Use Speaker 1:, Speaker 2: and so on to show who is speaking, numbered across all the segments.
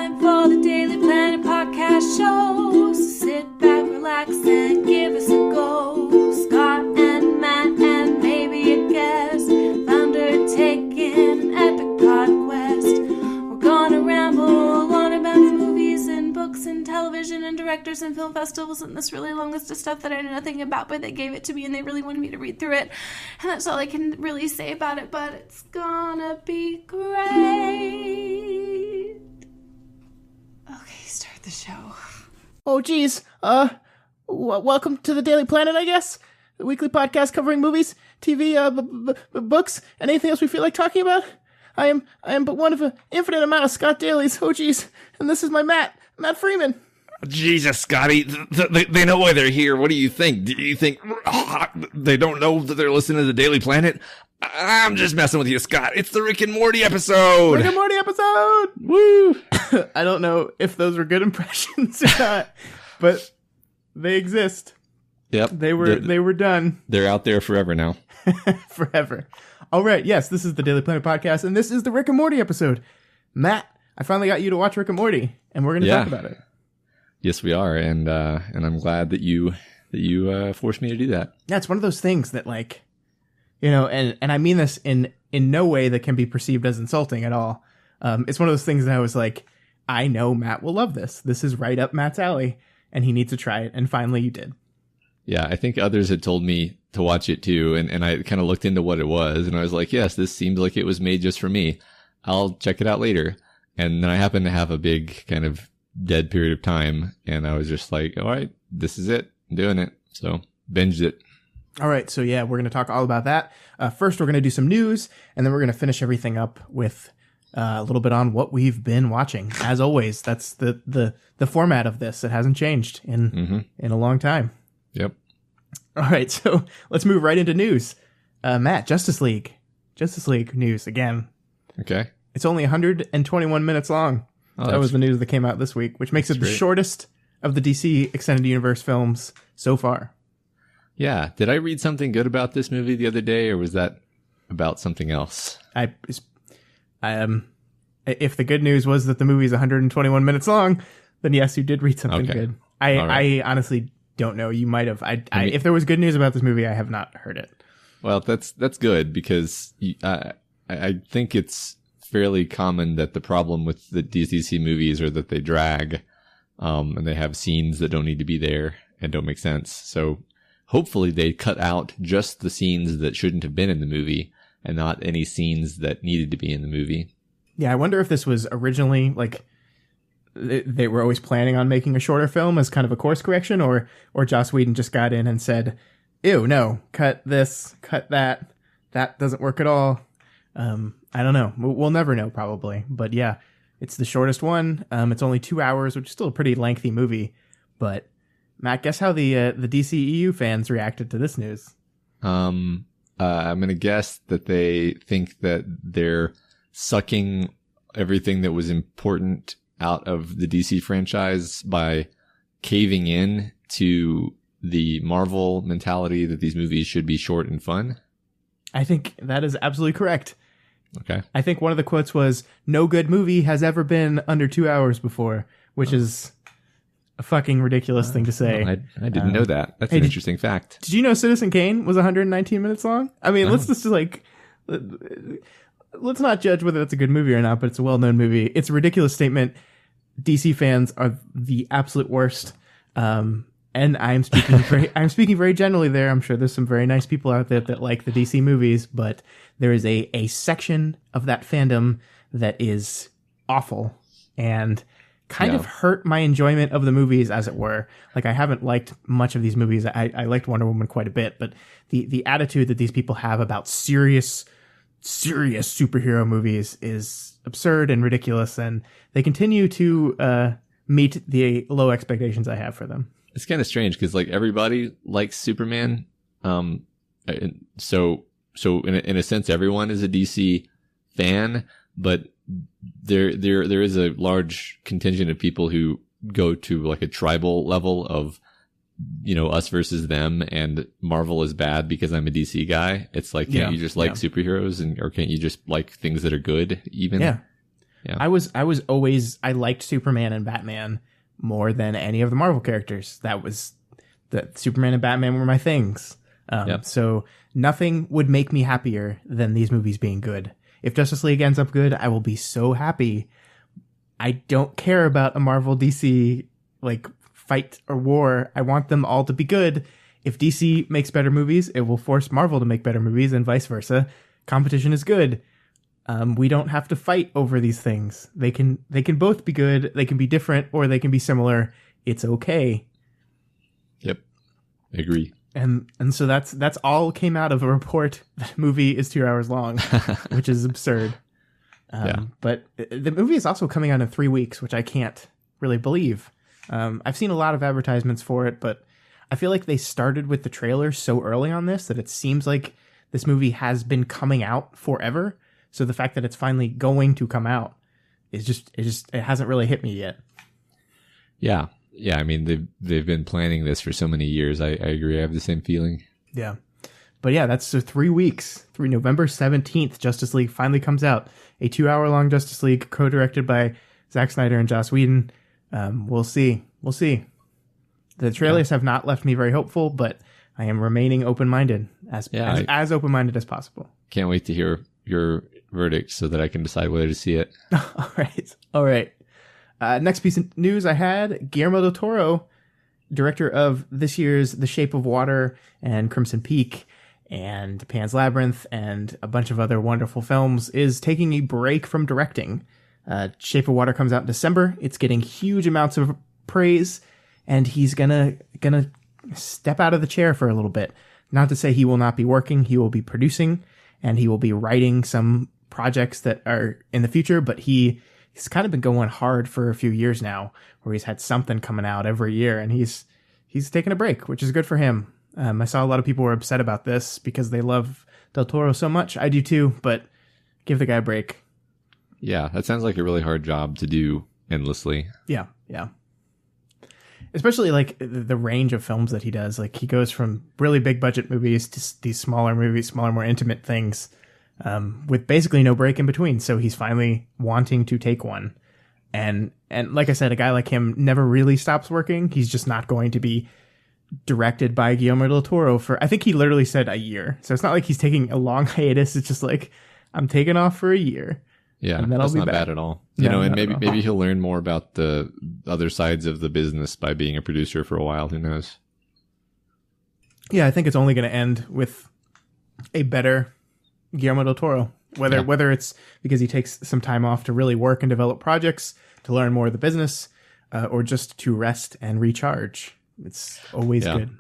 Speaker 1: time for the Daily Planet podcast show. So sit back, relax, and give us a go. Scott and Matt and maybe a guest, undertaking an epic pod quest. We're gonna ramble on about movies and books and television and directors and film festivals and this really long list of stuff that I know nothing about, but they gave it to me and they really wanted me to read through it. And that's all I can really say about it, but it's gonna be great. Okay, start the show.
Speaker 2: Oh, geez. Welcome to the Daily Planet, I guess. The weekly podcast covering movies, TV, books, and anything else we feel like talking about. I am but one of an infinite amount of Scott Dalys. Oh, geez. And this is my Matt Freeman.
Speaker 3: Jesus, Scotty, they know why they're here. What do you think? Do you think they don't know that they're listening to the Daily Planet? I'm just messing with you, Scott. It's the Rick and Morty episode.
Speaker 2: Rick and Morty episode. Woo. I don't know if those were good impressions or not, but they exist.
Speaker 3: Yep.
Speaker 2: They were done.
Speaker 3: They're out there forever now.
Speaker 2: Forever. All right. Yes, this is the Daily Planet podcast, and this is the Rick and Morty episode. Matt, I finally got you to watch Rick and Morty, and we're going to talk about it.
Speaker 3: Yes, we are, and I'm glad that you forced me to do that.
Speaker 2: Yeah, it's one of those things that, like, you know, and I mean this in no way that can be perceived as insulting at all. It's one of those things that I was like, I know Matt will love this. This is right up Matt's alley, and he needs to try it. And finally, you did.
Speaker 3: Yeah, I think others had told me to watch it too, and I kind of looked into what it was, and I was like, yes, this seems like it was made just for me. I'll check it out later. And then I happened to have a big kind of dead period of time, and I was just like, all right, this is it. I'm doing it. So binged it.
Speaker 2: All right, so yeah, we're going to talk all about that. First, we're going to do some news, and then we're going to finish everything up with a little bit on what we've been watching. As always, that's the format of this. It hasn't changed in a long time.
Speaker 3: Yep.
Speaker 2: All right, so let's move right into news. Matt, Justice League news again.
Speaker 3: Okay.
Speaker 2: It's only 121 minutes long.
Speaker 3: Oh,
Speaker 2: that was the news that came out this week, which makes it the shortest of the DC Extended Universe films so far.
Speaker 3: Yeah. Did I read something good about this movie the other day, or was that about something else?
Speaker 2: If the good news was that the movie is 121 minutes long, then yes, you did read something good. I honestly don't know. You might have. If there was good news about this movie, I have not heard it.
Speaker 3: Well, that's good, because I think it's fairly common that the problem with the DC movies are that they drag, and they have scenes that don't need to be there and don't make sense. So hopefully they cut out just the scenes that shouldn't have been in the movie and not any scenes that needed to be in the movie.
Speaker 2: Yeah, I wonder if this was originally, like, they were always planning on making a shorter film as kind of a course correction, or Joss Whedon just got in and said, ew, no, cut this, cut that. That doesn't work at all. I don't know. We'll never know, probably. But yeah, it's the shortest one. It's only 2 hours, which is still a pretty lengthy movie. But Matt, guess how the DCEU fans reacted to this news?
Speaker 3: I'm going to guess that they think that they're sucking everything that was important out of the DC franchise by caving in to the Marvel mentality that these movies should be short and fun.
Speaker 2: I think that is absolutely correct.
Speaker 3: Okay.
Speaker 2: I think one of the quotes was, no good movie has ever been under 2 hours before, which is a fucking ridiculous thing to say.
Speaker 3: Well, I didn't know that. That's an interesting fact.
Speaker 2: Did you know Citizen Kane was 119 minutes long? I mean, let's just let's not judge whether that's a good movie or not, but it's a well-known movie. It's a ridiculous statement. DC fans are the absolute worst. And I'm speaking very generally there. I'm sure there's some very nice people out there that like the DC movies, but there is a section of that fandom that is awful and kind of hurt my enjoyment of the movies, as it were. Like, I haven't liked much of these movies. I liked Wonder Woman quite a bit, but the attitude that these people have about serious superhero movies is absurd and ridiculous, and they continue to meet the low expectations I have for them.
Speaker 3: It's kind of strange because, like, everybody likes Superman. So in a sense, everyone is a DC fan, but there is a large contingent of people who go to like a tribal level of, you know, us versus them, and Marvel is bad because I'm a DC guy. It's like, can't you just like superheroes, or can't you just like things that are good even?
Speaker 2: Yeah.
Speaker 3: Yeah.
Speaker 2: I liked Superman and Batman more than any of the Marvel characters. The Superman and Batman were my things. So nothing would make me happier than these movies being good. If Justice League ends up good, I will be so happy. I don't care about a Marvel DC like fight or war. I want them all to be good. If DC makes better movies, it will force Marvel to make better movies and vice versa. Competition is good. We don't have to fight over these things. They can both be good. They can be different or they can be similar. It's okay.
Speaker 3: Yep. I agree.
Speaker 2: And so that's all came out of a report that movie is 2 hours long, which is absurd. But the movie is also coming out in 3 weeks, which I can't really believe. I've seen a lot of advertisements for it, but I feel like they started with the trailer so early on this that it seems like this movie has been coming out forever. So the fact that it's finally going to come out is it hasn't really hit me yet.
Speaker 3: Yeah. Yeah. I mean, they've been planning this for so many years. I agree. I have the same feeling.
Speaker 2: Yeah. But yeah, that's 3 weeks. Through November 17th, Justice League finally comes out. A 2 hour long Justice League co-directed by Zack Snyder and Joss Whedon. We'll see. The trailers have not left me very hopeful, but I am remaining open-minded as open-minded as possible.
Speaker 3: Can't wait to hear your verdict so that I can decide whether to see it.
Speaker 2: All right. Next piece of news I had, Guillermo del Toro, director of this year's The Shape of Water and Crimson Peak and Pan's Labyrinth and a bunch of other wonderful films, is taking a break from directing. Shape of Water comes out in December. It's getting huge amounts of praise, and he's gonna step out of the chair for a little bit. Not to say he will not be working. He will be producing, and he will be writing some projects that are in the future, but he's kind of been going hard for a few years now, where he's had something coming out every year, and he's taking a break, which is good for him. I saw a lot of people were upset about this because they love Del Toro so much. I do too, but give the guy a break.
Speaker 3: Yeah, that sounds like a really hard job to do endlessly.
Speaker 2: Yeah. Especially like the range of films that he does. Like he goes from really big budget movies to these smaller movies, smaller, more intimate things, with basically no break in between. So he's finally wanting to take one. And like I said, a guy like him never really stops working. He's just not going to be directed by Guillermo del Toro for, I think he literally said a year. So it's not like he's taking a long hiatus. It's just like, I'm taking off for a year.
Speaker 3: Yeah,
Speaker 2: and then
Speaker 3: that's
Speaker 2: I'll be
Speaker 3: not
Speaker 2: back.
Speaker 3: bad at all. And maybe he'll learn more about the other sides of the business by being a producer for a while. Who knows?
Speaker 2: Yeah, I think it's only going to end with a better Guillermo del Toro. Whether it's because he takes some time off to really work and develop projects, to learn more of the business, or just to rest and recharge. It's always good.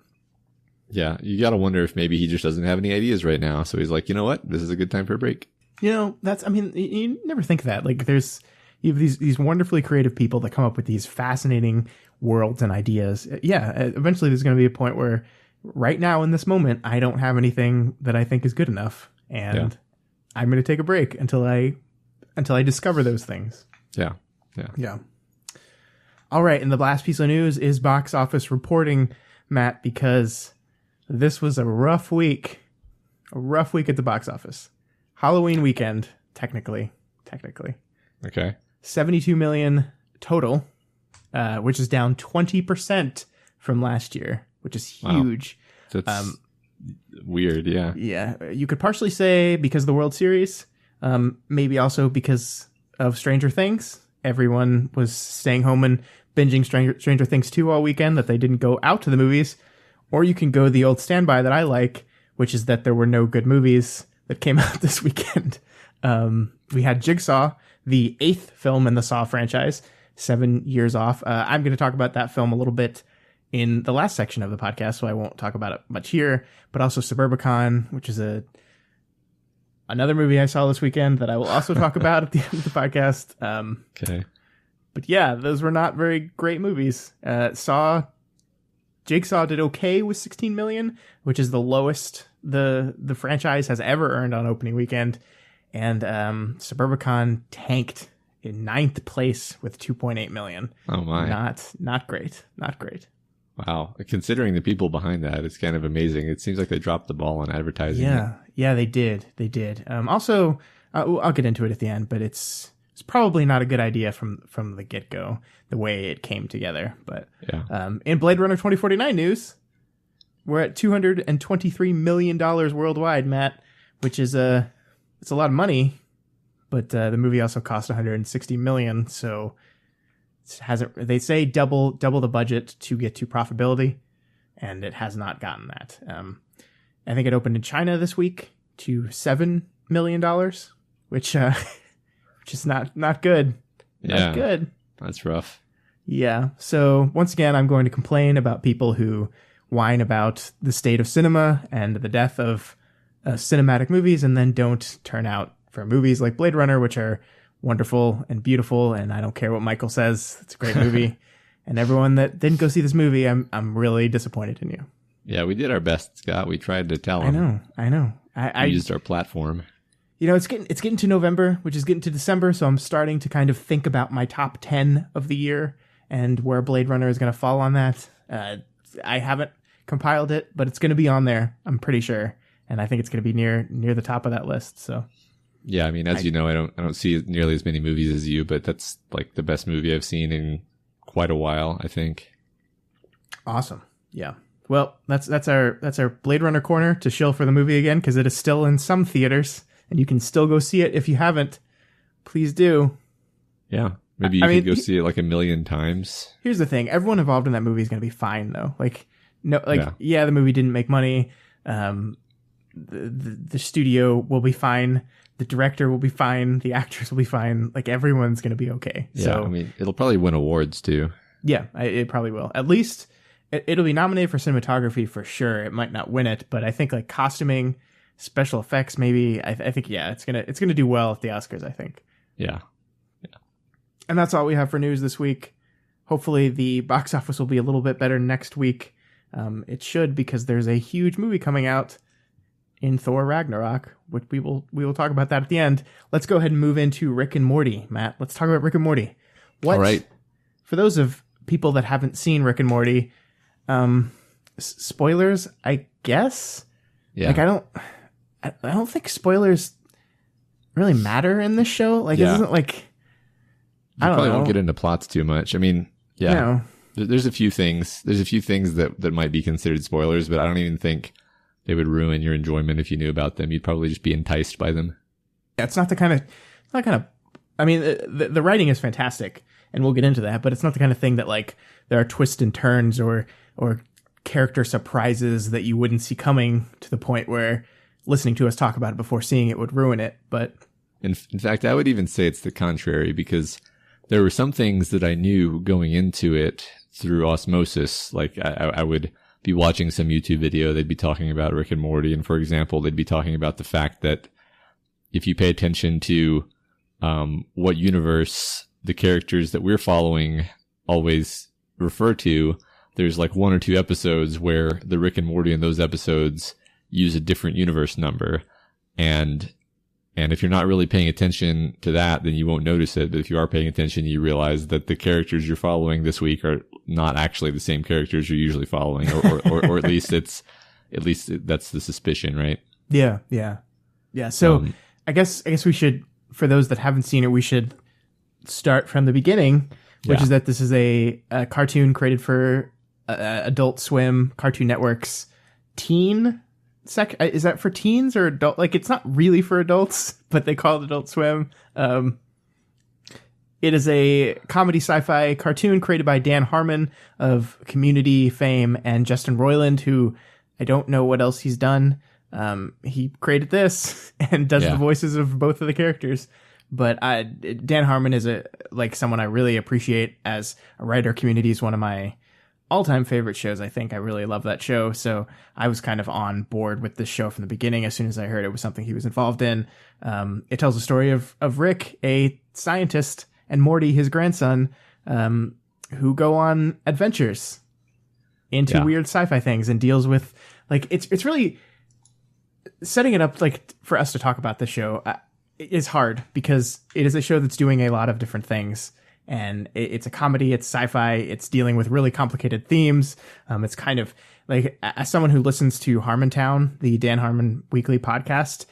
Speaker 3: Yeah, you got to wonder if maybe he just doesn't have any ideas right now. So he's like, you know what? This is a good time for a break.
Speaker 2: You never think that. Like you have these wonderfully creative people that come up with these fascinating worlds and ideas. Yeah, eventually there's going to be a point where right now in this moment, I don't have anything that I think is good enough. And I'm going to take a break until I discover those things.
Speaker 3: Yeah.
Speaker 2: All right. And the last piece of news is box office reporting, Matt, because this was a rough week at the box office. Halloween weekend, technically.
Speaker 3: Okay.
Speaker 2: 72 million total, which is down 20% from last year, which is huge.
Speaker 3: Wow. That's weird, yeah.
Speaker 2: Yeah. You could partially say because of the World Series, maybe also because of Stranger Things. Everyone was staying home and binging Stranger Things 2 all weekend, that they didn't go out to the movies. Or you can go the old standby that I like, which is that there were no good movies that came out this weekend. We had Jigsaw, the 8th film in the Saw franchise, 7 years off. I'm going to talk about that film a little bit in the last section of the podcast, so I won't talk about it much here. But also Suburbicon, which is another movie I saw this weekend that I will also talk about at the end of the podcast.
Speaker 3: Okay.
Speaker 2: But yeah, those were not very great movies. Jigsaw did okay with 16 million, which is the lowest the franchise has ever earned on opening weekend. And Suburbicon tanked in 9th place with 2.8 million.
Speaker 3: Oh my.
Speaker 2: Not great.
Speaker 3: Wow. Considering the people behind that, it's kind of amazing. It seems like they dropped the ball on advertising.
Speaker 2: Yeah, they did. Also, I'll get into it at the end, but it's it's probably not a good idea from the get-go, the way it came together. But in Blade Runner 2049 news, we're at $223 million worldwide, Matt, which is it's a lot of money, but the movie also cost $160 million, so it hasn't. They say double the budget to get to profitability, and it has not gotten that. I think it opened in China this week to $7 million, which is not good. Not good.
Speaker 3: That's rough.
Speaker 2: Yeah. So once again, I'm going to complain about people who whine about the state of cinema and the death of cinematic movies, and then don't turn out for movies like Blade Runner, which are wonderful and beautiful. And I don't care what Michael says; it's a great movie. And everyone that didn't go see this movie, I'm really disappointed in you.
Speaker 3: Yeah, we did our best, Scott. We tried to tell them.
Speaker 2: I know. I
Speaker 3: used our platform.
Speaker 2: You know, it's getting to November, which is getting to December, so I'm starting to kind of think about my top 10 of the year and where Blade Runner is going to fall on that. I haven't compiled it, but it's going to be on there, I'm pretty sure, and I think it's going to be near the top of that list. So,
Speaker 3: yeah, I mean, as you know, I don't see nearly as many movies as you, but that's like the best movie I've seen in quite a while, I think.
Speaker 2: Awesome. Yeah. Well, that's our Blade Runner corner to shill for the movie again, because it is still in some theaters, and you can still go see it if you haven't. Please do.
Speaker 3: Yeah, maybe you could go see it like a million times.
Speaker 2: Here's the thing: everyone involved in that movie is going to be fine, though. The movie didn't make money. The studio will be fine. The director will be fine. The actors will be fine. Like, everyone's going to be okay.
Speaker 3: Yeah,
Speaker 2: so,
Speaker 3: I mean, it'll probably win awards too.
Speaker 2: Yeah, it probably will. At least it'll be nominated for cinematography for sure. It might not win it, but I think like costuming, special effects, maybe. I think it's gonna do well at the Oscars, I think.
Speaker 3: Yeah.
Speaker 2: And that's all we have for news this week. Hopefully the box office will be a little bit better next week. It should, because there's a huge movie coming out in Thor Ragnarok, which we will talk about that at the end. Let's go ahead and move into Rick and Morty, Matt. Let's talk about Rick and Morty.
Speaker 3: All right.
Speaker 2: For those of people that haven't seen Rick and Morty, spoilers, I guess.
Speaker 3: Yeah.
Speaker 2: Like, I don't think spoilers really matter in this show. Like, It doesn't like. I don't know.
Speaker 3: Probably won't get into plots too much. I mean, yeah. There's a few things. There's a few things that might be considered spoilers, but I don't even think they would ruin your enjoyment if you knew about them. You'd probably just be enticed by them. Yeah,
Speaker 2: it's not the kind of. I mean, the writing is fantastic, and we'll get into that. But it's not the kind of thing that like there are twists and turns or character surprises that you wouldn't see coming to the point where listening to us talk about it before seeing it would ruin it. But
Speaker 3: in fact, I would even say it's the contrary, because there were some things that I knew going into it through osmosis. Like I would be watching some YouTube video, they'd be talking about Rick and Morty, and for example, they'd be talking about the fact that if you pay attention to what universe the characters that we're following always refer to, there's like one or two episodes where the Rick and Morty in those episodes use a different universe number. And if you're not really paying attention to that, then you won't notice it. But if you are paying attention, you realize that the characters you're following this week are not actually the same characters you're usually following, or at least that's the suspicion, right?
Speaker 2: Yeah. So I guess we should, for those that haven't seen it, we should start from the beginning, which is that this is a cartoon created for Adult Swim, Cartoon Network's teen. Is that for teens or adult? Like, it's not really for adults, but they call it Adult Swim. It is a comedy sci-fi cartoon created by Dan Harmon of Community fame and Justin Roiland, who I don't know what else he's done. He created this and does the voices of both of the characters. But Dan Harmon is someone I really appreciate as a writer. Community is one of my all-time favorite shows. I think I really love that show. So I was kind of on board with this show from the beginning. As soon as I heard it was something he was involved in. It tells the story of Rick, a scientist, and Morty, his grandson, who go on adventures into weird sci-fi things and deals with, like, it's really setting it up, like, for us to talk about this show is hard, because it is a show that's doing a lot of different things. And it's a comedy, it's sci-fi, it's dealing with really complicated themes. It's kind of like, as someone who listens to Harmontown, the Dan Harmon weekly podcast,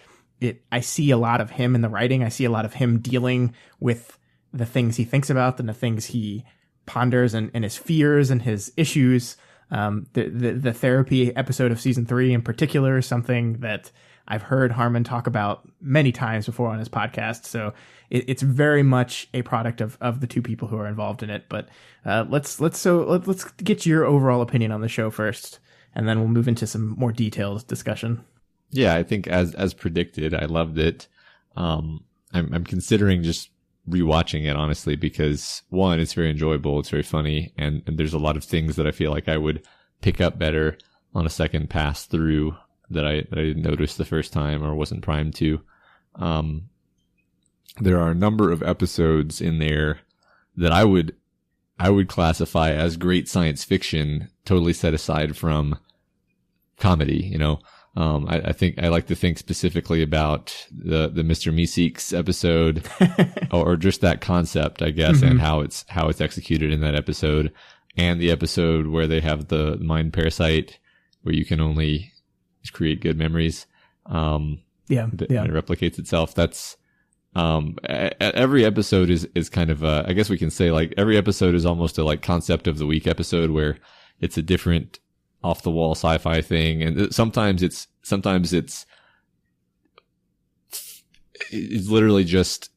Speaker 2: I see a lot of him in the writing. I see a lot of him dealing with the things he thinks about and the things he ponders and his fears and his issues. The therapy episode of season 3 in particular is something that I've heard Harmon talk about many times before on his podcast. So it's very much a product of the two people who are involved in it. But let's get your overall opinion on the show first, and then we'll move into some more detailed discussion.
Speaker 3: Yeah, I think as predicted, I loved it. I'm considering just rewatching it, honestly, because one, it's very enjoyable, it's very funny, and there's a lot of things that I feel like I would pick up better on a second pass through that I didn't notice the first time or wasn't primed to. There are a number of episodes in there that I would classify as great science fiction, totally set aside from comedy, you know. I think I like to think specifically about the Mr. Meeseeks episode or just that concept, I guess, and how it's executed in that episode, and the episode where they have the mind parasite where you can only create good memories. And it replicates itself. That's, every episode is kind of I guess we can say like every episode is almost a like concept of the week episode where it's a different off the wall sci-fi thing. And sometimes it's literally just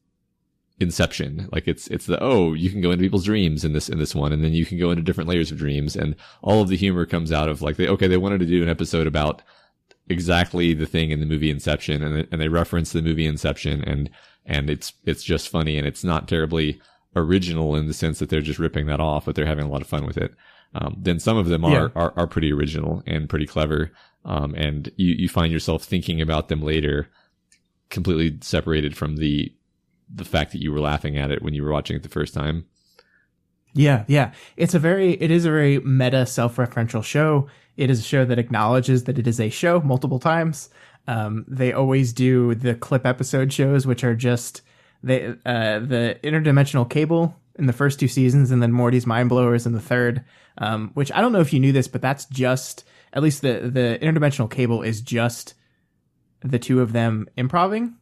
Speaker 3: Inception. Like it's you can go into people's dreams in this one, and then you can go into different layers of dreams, and all of the humor comes out of like they wanted to do an episode about exactly the thing in the movie Inception, and they reference the movie Inception, and it's just funny, and it's not terribly original in the sense that they're just ripping that off, but they're having a lot of fun with it. Then some of them are pretty original and pretty clever. And you find yourself thinking about them later, completely separated from the fact that you were laughing at it when you were watching it the first time.
Speaker 2: Yeah. It is a very meta, self-referential show. It is a show that acknowledges that it is a show multiple times. They always do the clip episode shows, which are just the interdimensional cable in the first 2 seasons, and then Morty's Mind Blowers in the third, which I don't know if you knew this, but that's just, at least the interdimensional cable is just the two of them improvising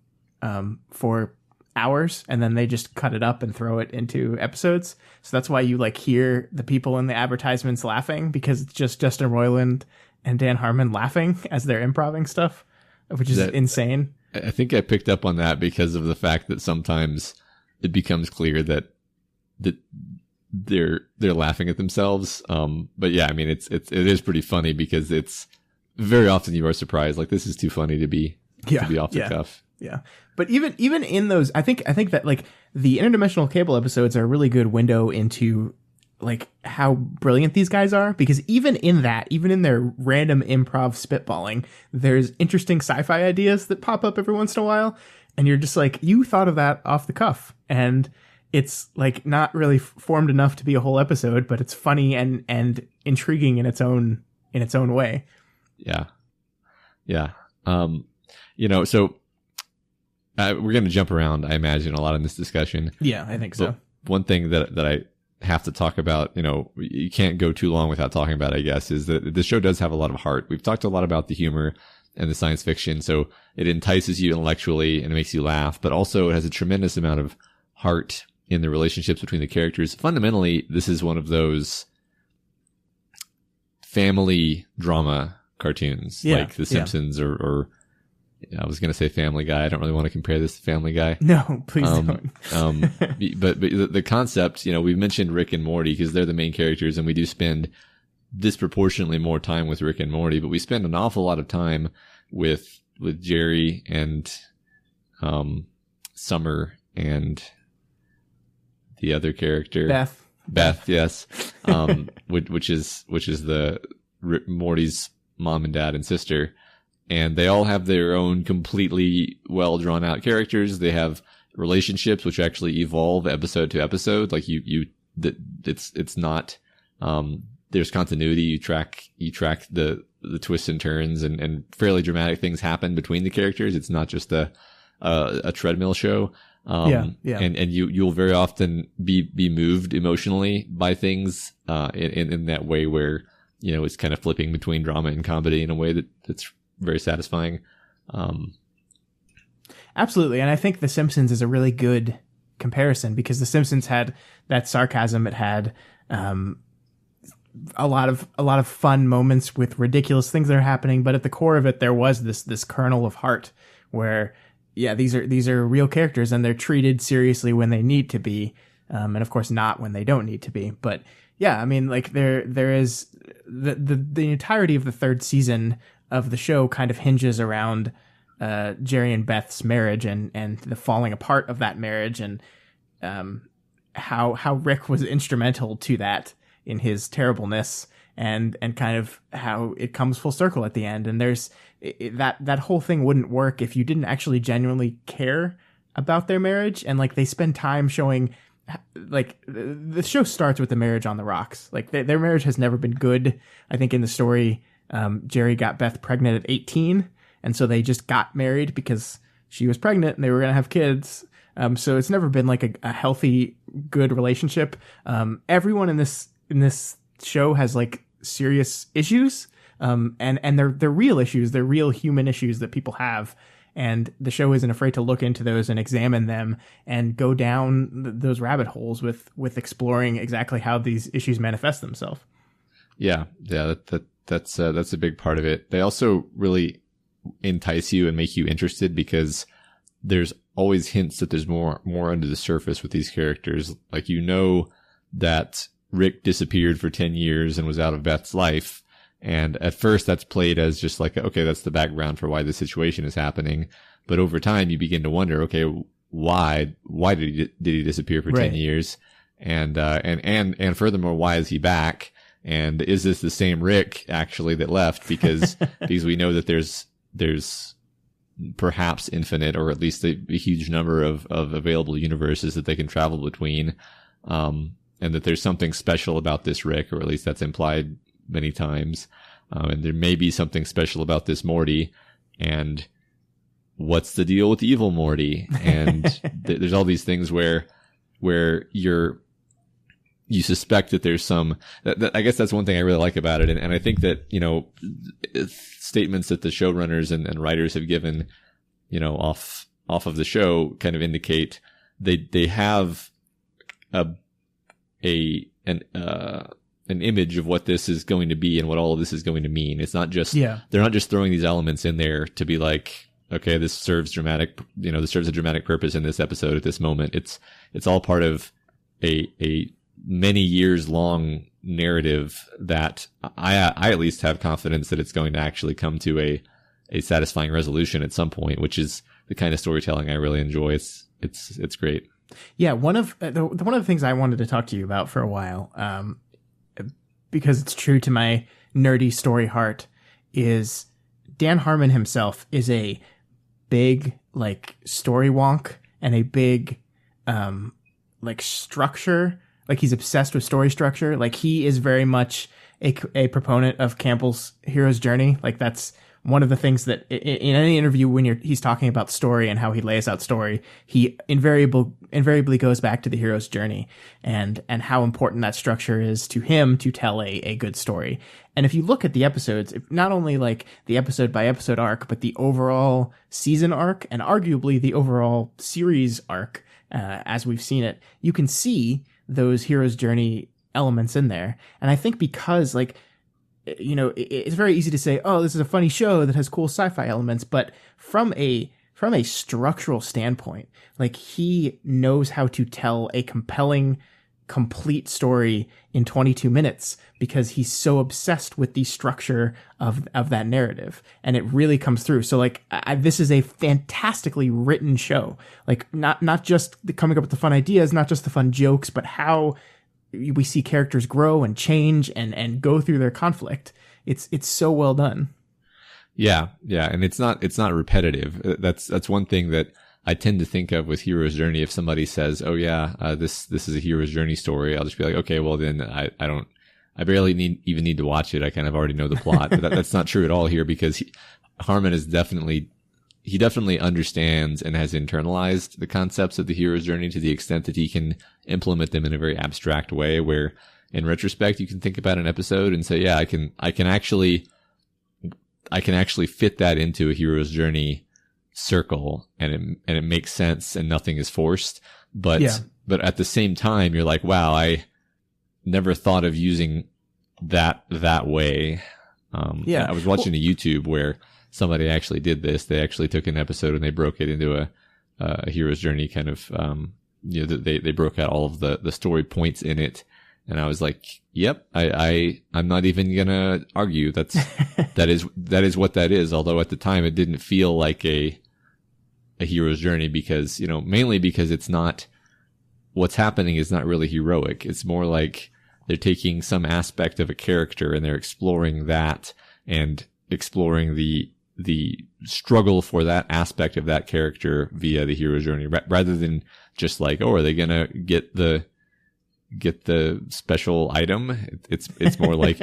Speaker 2: for hours, and then they just cut it up and throw it into episodes. So that's why you like hear the people in the advertisements laughing, because it's just Justin Roiland and Dan Harmon laughing as they're improvising stuff, which is insane.
Speaker 3: I think I picked up on that because of the fact that sometimes it becomes clear that they're laughing at themselves. But yeah, I mean, it is pretty funny because it's very often you are surprised. Like, this is too funny to be off the cuff.
Speaker 2: Yeah. But even in those, I think that like the interdimensional cable episodes are a really good window into like how brilliant these guys are, because even in their random improv spitballing, there's interesting sci-fi ideas that pop up every once in a while. And you're just like, you thought of that off the cuff, and it's like not really formed enough to be a whole episode, but it's funny and intriguing in its own way.
Speaker 3: Yeah. So we're going to jump around, I imagine, a lot in this discussion.
Speaker 2: Yeah, I think so.
Speaker 3: But one thing that I have to talk about, you can't go too long without talking about, I guess, is that the show does have a lot of heart. We've talked a lot about the humor and the science fiction, so it entices you intellectually and it makes you laugh, but also it has a tremendous amount of heart in the relationships between the characters. Fundamentally, this is one of those family drama cartoons, like The Simpsons or I was going to say Family Guy. I don't really want to compare this to Family Guy.
Speaker 2: No, please don't.
Speaker 3: But the concept, we've mentioned Rick and Morty because they're the main characters, and we do spend disproportionately more time with Rick and Morty, but we spend an awful lot of time with Jerry and Summer and the other character, Beth, yes, which is the Morty's mom and dad and sister. And they all have their own completely well drawn out characters. They have relationships which actually evolve episode to episode. Like it's not, there's continuity. You track the twists and turns, and fairly dramatic things happen between the characters. It's not just a treadmill show. And you'll very often be moved emotionally by things, in that way where, it's kind of flipping between drama and comedy in a way that's very satisfying.
Speaker 2: Absolutely. And I think The Simpsons is a really good comparison because The Simpsons had that sarcasm. It had a lot of fun moments with ridiculous things that are happening, but at the core of it, there was this kernel of heart where, yeah, these are real characters and they're treated seriously when they need to be, and of course not when they don't need to be. But yeah, I mean, like there is the entirety of the third season of the show kind of hinges around Jerry and Beth's marriage and the falling apart of that marriage, and how Rick was instrumental to that in his terribleness, and kind of how it comes full circle at the end. And there's that whole thing wouldn't work if you didn't actually genuinely care about their marriage. And like they spend time showing, like the show starts with the marriage on the rocks. Like their marriage has never been good. I think in the story, Jerry got Beth pregnant at 18. And so they just got married because she was pregnant and they were going to have kids. So it's never been like a healthy, good relationship. Everyone in this show has like serious issues. And they're real issues. They're real human issues that people have. And the show isn't afraid to look into those and examine them and go down those rabbit holes with exploring exactly how these issues manifest themselves. Yeah.
Speaker 3: That's a big part of it. They also really entice you and make you interested because there's always hints that there's more under the surface with these characters. Like, you know that Rick disappeared for 10 years and was out of Beth's life. And at first that's played as just like, okay, that's the background for why the situation is happening. But over time you begin to wonder, okay, why did he disappear for 10 years? And furthermore, why is he back? And is this the same Rick actually that left? Because we know that there's perhaps infinite, or at least a huge number of available universes that they can travel between. And that there's something special about this Rick, or at least that's implied many times. And there may be something special about this Morty. And what's the deal with evil Morty? And there's all these things where you suspect that there's some, that I guess that's one thing I really like about it. And I think that, you know, statements that the showrunners and writers have given, you know, off of the show kind of indicate they have an image of what this is going to be and what all of this is going to mean. It's not just, they're not just throwing these elements in there to be like, okay, this serves a dramatic purpose in this episode at this moment. It's all part of a many years long narrative that I at least have confidence that it's going to actually come to a satisfying resolution at some point, which is the kind of storytelling I really enjoy. It's great.
Speaker 2: Yeah. One of the things I wanted to talk to you about for a while, because it's true to my nerdy story heart, is Dan Harmon himself is a big like story wonk and a big like structure. Like, he's obsessed with story structure. Like, he is very much a proponent of Campbell's hero's journey. Like, that's one of the things that in any interview when he's talking about story and how he lays out story, he invariably goes back to the hero's journey and how important that structure is to him to tell a good story. And if you look at the episodes, not only like the episode by episode arc, but the overall season arc and arguably the overall series arc, as we've seen it, you can see those hero's journey elements in there. And I think because, like, you know, it's very easy to say, oh, this is a funny show that has cool sci-fi elements, but from a structural standpoint, like, he knows how to tell a compelling, complete story in 22 minutes because he's so obsessed with the structure of that narrative, and it really comes through. So like, this is a fantastically written show, like not just coming up with the fun ideas, not just the fun jokes, but how we see characters grow and change and go through their conflict. It's so well done.
Speaker 3: Yeah. And it's not repetitive. That's one thing that I tend to think of with hero's journey. If somebody says, oh yeah, this is a hero's journey story, I'll just be like, okay, well then I barely need to watch it. I kind of already know the plot. But that's not true at all here, because Harmon is definitely understands and has internalized the concepts of the hero's journey to the extent that he can implement them in a very abstract way, where in retrospect you can think about an episode and say, yeah, I can actually fit that into a hero's journey circle, and it makes sense and nothing is forced. But at the same time, you're like, wow, I never thought of using that way. I was watching a YouTube where somebody actually did this. They actually took an episode and they broke it into a hero's journey kind of, they broke out all of the story points in it. And I was like, yep, I'm not even gonna argue. That is what that is. Although at the time it didn't feel like a hero's journey because, mainly because it's not, what's happening is not really heroic. It's more like they're taking some aspect of a character and they're exploring that and exploring the struggle for that aspect of that character via the hero's journey, rather than just like, oh, are they gonna get the special item? It's more like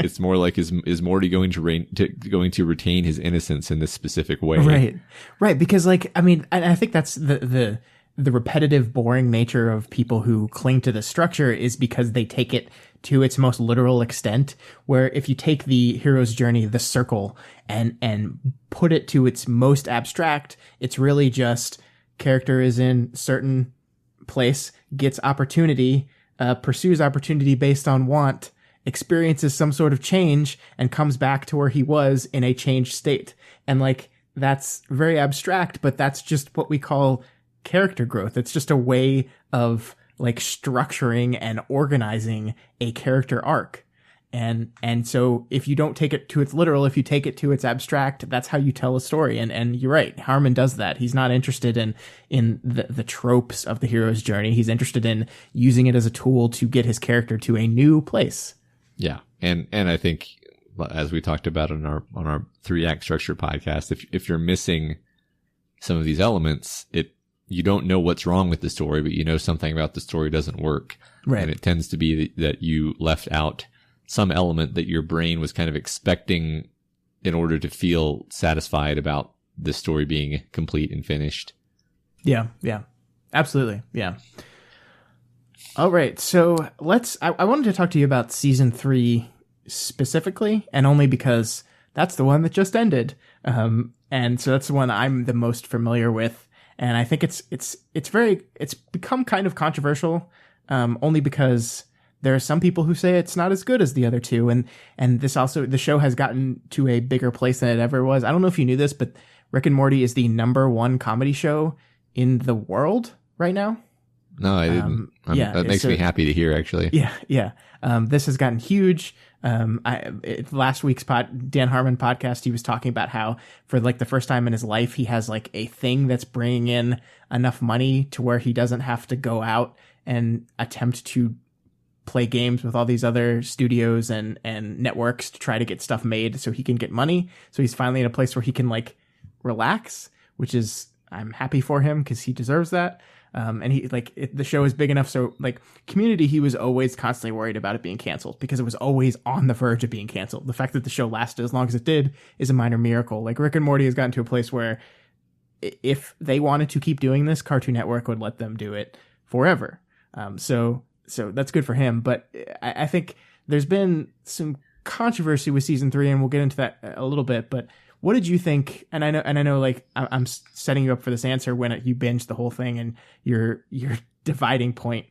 Speaker 3: is Morty going to retain his innocence in this specific way?
Speaker 2: Right. Because I think that's the repetitive, boring nature of people who cling to the structure is because they take it to its most literal extent, where if you take the hero's journey, the circle, and put it to its most abstract, it's really just character is in certain place, gets opportunity, pursues opportunity based on want, experiences some sort of change, and comes back to where he was in a changed state. And that's very abstract, but that's just what we call character growth. It's just a way of structuring and organizing a character arc. And so if you don't take it to its literal, if you take it to its abstract, that's how you tell a story. And you're right. Harmon does that. He's not interested in the tropes of the hero's journey. He's interested in using it as a tool to get his character to a new place.
Speaker 3: Yeah. And I think, as we talked about on our 3-act structure podcast, if you're missing some of these elements, you don't know what's wrong with the story, but you know something about the story doesn't work.
Speaker 2: Right.
Speaker 3: And it tends to be that you left out some element that your brain was kind of expecting in order to feel satisfied about the story being complete and finished.
Speaker 2: Yeah. Absolutely. Yeah. All right. So I wanted to talk to you about season 3 specifically, and only because that's the one that just ended. And so that's the one I'm the most familiar with. And I think it's become kind of controversial, only because there are some people who say it's not as good as the other two. And this also, the show has gotten to a bigger place than it ever was. I don't know if you knew this, but Rick and Morty is the #1 comedy show in the world right now.
Speaker 3: No, I didn't. That makes me happy to hear, actually.
Speaker 2: Yeah. This has gotten huge. Last week's Dan Harmon podcast, he was talking about how for the first time in his life, he has a thing that's bringing in enough money to where he doesn't have to go out and attempt to play games with all these other studios and networks to try to get stuff made so he can get money. So he's finally in a place where he can relax, which is, I'm happy for him because he deserves that. And he the show is big enough. So Community, he was always constantly worried about it being canceled because it was always on the verge of being canceled. The fact that the show lasted as long as it did is a minor miracle. Rick and Morty has gotten to a place where if they wanted to keep doing this, Cartoon Network would let them do it forever. So that's good for him. But I think there's been some controversy with season 3, and we'll get into that a little bit. But what did you think? And I know, I'm setting you up for this answer when you binge the whole thing, and your dividing point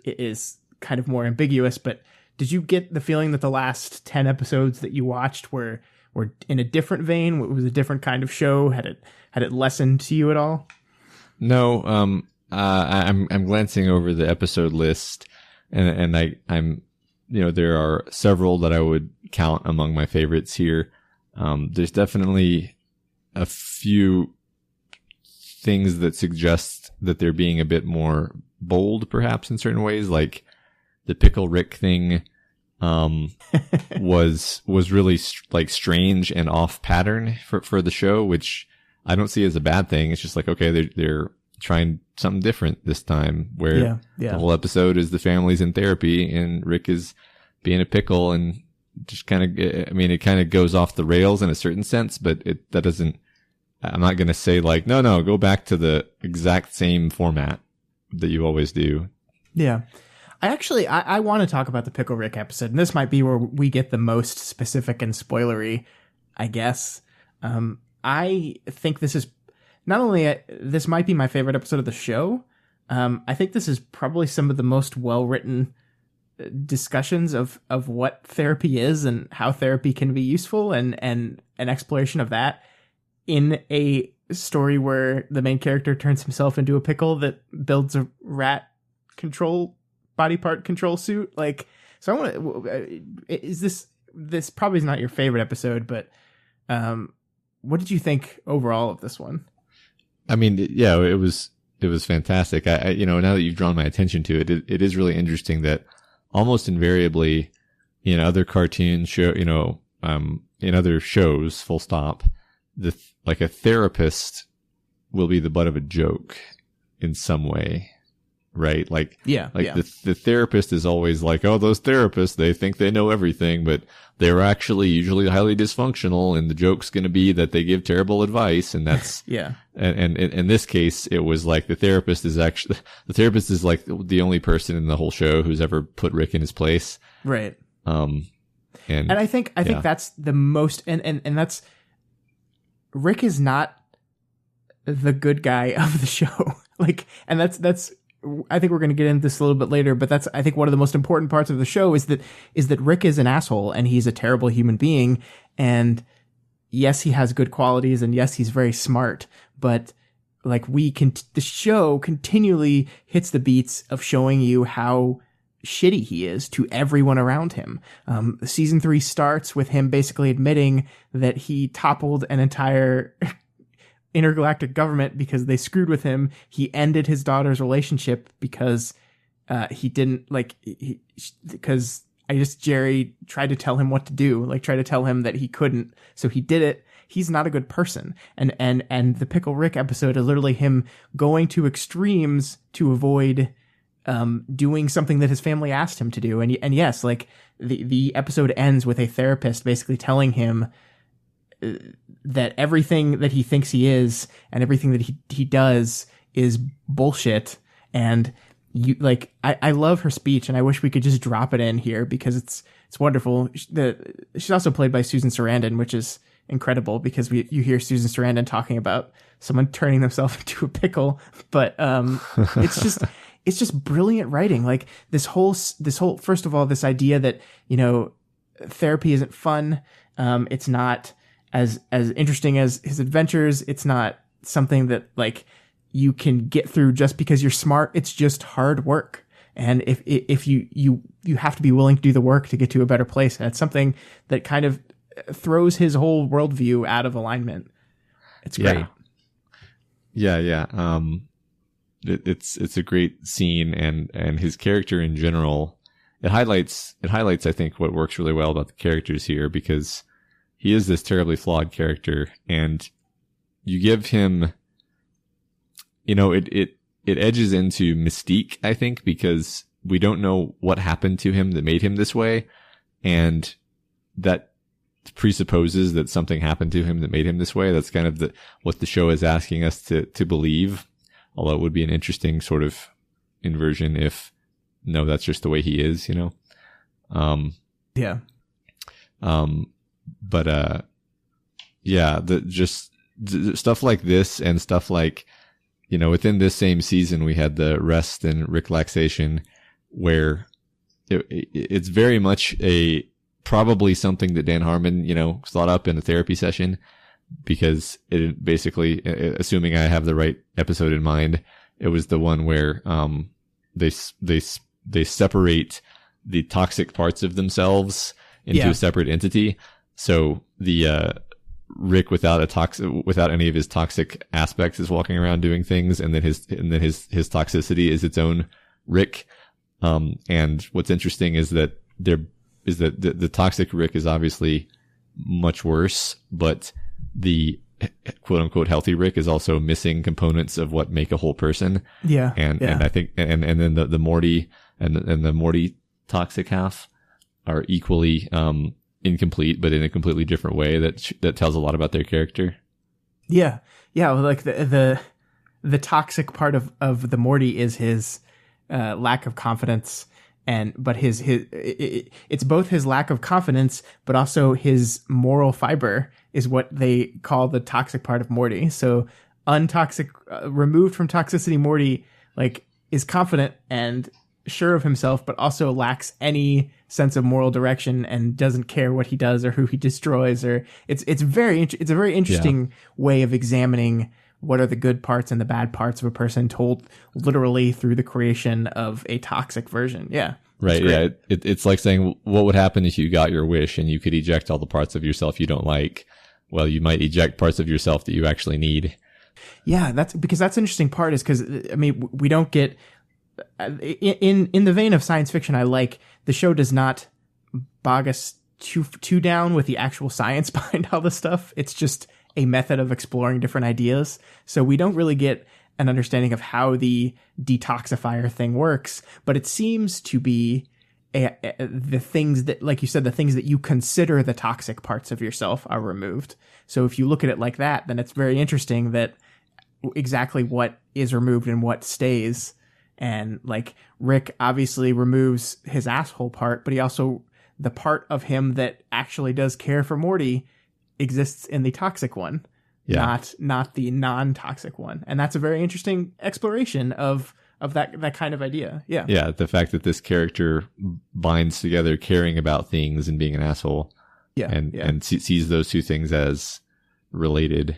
Speaker 2: is kind of more ambiguous. But did you get the feeling that the last 10 episodes that you watched were in a different vein? It was a different kind of show? Had it lessened to you at all?
Speaker 3: No. I'm glancing over the episode list, and I'm there are several that I would count among my favorites here. There's definitely a few things that suggest that they're being a bit more bold, perhaps in certain ways, like the Pickle Rick thing, was really strange and off pattern for the show, which I don't see as a bad thing. It's just okay, they're trying something different this time, where the whole episode is the family's in therapy and Rick is being a pickle, and just it kind of goes off the rails in a certain sense, but that doesn't, I'm not going to say no, go back to the exact same format that you always do.
Speaker 2: Yeah. I want to talk about the Pickle Rick episode, and this might be where we get the most specific and spoilery, I guess. I think this is not only this might be my favorite episode of the show. I think this is probably some of the most well-written discussions of what therapy is and how therapy can be useful, and an exploration of that in a story where the main character turns himself into a pickle that builds a rat body part control suit. Like, so I want to, is this probably is not your favorite episode, but what did you think overall of this one?
Speaker 3: I mean, yeah, it was fantastic. I now that you've drawn my attention to it, it is really interesting that almost invariably in other cartoons in other shows, full stop, like a therapist will be the butt of a joke in some way, right? Like, the therapist is always like, oh, those therapists, they think they know everything, but they're actually usually highly dysfunctional, and the joke's going to be that they give terrible advice, and that's And in this case, it was like the therapist is like the only person in the whole show who's ever put Rick in his place,
Speaker 2: right?
Speaker 3: And
Speaker 2: I think that's the most, and that's, Rick is not the good guy of the show. Like, and that's, I think we're going to get into this a little bit later, but that's, I think, one of the most important parts of the show is that Rick is an asshole, and he's a terrible human being. And yes, he has good qualities, and yes, he's very smart, but like the show continually hits the beats of showing you how shitty he is to everyone around him. Season 3 starts with him basically admitting that he toppled an entire intergalactic government because they screwed with him. He ended his daughter's relationship because he didn't because Jerry tried to tell him what to do, like tried to tell him that he couldn't, so he did it. He's not a good person. And the Pickle Rick episode is literally him going to extremes to avoid doing something that his family asked him to do. And yes, like the episode ends with a therapist basically telling him that everything that he thinks he is and everything that he does is bullshit. And I love her speech, and I wish we could just drop it in here because it's wonderful. She's also played by Susan Sarandon, which is incredible because you hear Susan Sarandon talking about someone turning themselves into a pickle, but it's just brilliant writing. Like this whole first of all, this idea that therapy isn't fun. It's not as interesting as his adventures. It's not something that like you can get through just because you're smart. It's just hard work. And if you have to be willing to do the work to get to a better place. And it's something that kind of throws his whole worldview out of alignment. It's great.
Speaker 3: Yeah. It's a great scene, and his character in general, it highlights, I think, what works really well about the characters here, because he is this terribly flawed character, and you give him, it edges into mystique, I think, because we don't know what happened to him that made him this way, and that presupposes that something happened to him that made him this way. That's kind of what the show is asking us to believe. Although it would be an interesting sort of inversion if, no, that's just the way he is, stuff like this, and stuff like, within this same season, we had the rest and relaxation, where it's very much probably something that Dan Harmon, thought up in a therapy session, because it basically, assuming I have the right episode in mind, it was the one where they separate the toxic parts of themselves into a separate entity. So the Rick without any of his toxic aspects is walking around doing things, and then his toxicity is its own Rick. And what's interesting is that the toxic Rick is obviously much worse, but the quote unquote healthy Rick is also missing components of what make a whole person.
Speaker 2: Yeah.
Speaker 3: And I think, and then the Morty and the Morty toxic half are equally, incomplete, but in a completely different way that tells a lot about their character.
Speaker 2: Yeah. Yeah. Well, like the toxic part of the Morty is his, lack of confidence but it's both his lack of confidence, but also his moral fiber is what they call the toxic part of Morty. So untoxic, removed from toxicity, Morty like is confident and sure of himself, but also lacks any sense of moral direction and doesn't care what he does or who he destroys. Or it's a very interesting way of examining what are the good parts and the bad parts of a person, told literally through the creation of a toxic version. Yeah.
Speaker 3: Right. Yeah. It's like saying, what would happen if you got your wish and you could eject all the parts of yourself you don't like? Well, you might eject parts of yourself that you actually need.
Speaker 2: Yeah. That's an interesting part, is because, I mean, we don't get, in the vein of science fiction, I like the show does not bog us too down with the actual science behind all this stuff. It's just a method of exploring different ideas. So we don't really get an understanding of how the detoxifier thing works, but it seems to be the things that, like you said, the things that you consider the toxic parts of yourself are removed. So if you look at it like that, then it's very interesting that exactly what is removed and what stays. And like Rick obviously removes his asshole part, but he also, the part of him that actually does care for Morty exists in the toxic one, not the non-toxic one. And that's a very interesting exploration of that kind of idea. Yeah.
Speaker 3: Yeah. The fact that this character binds together caring about things and being an asshole.
Speaker 2: Yeah.
Speaker 3: And sees those two things as related.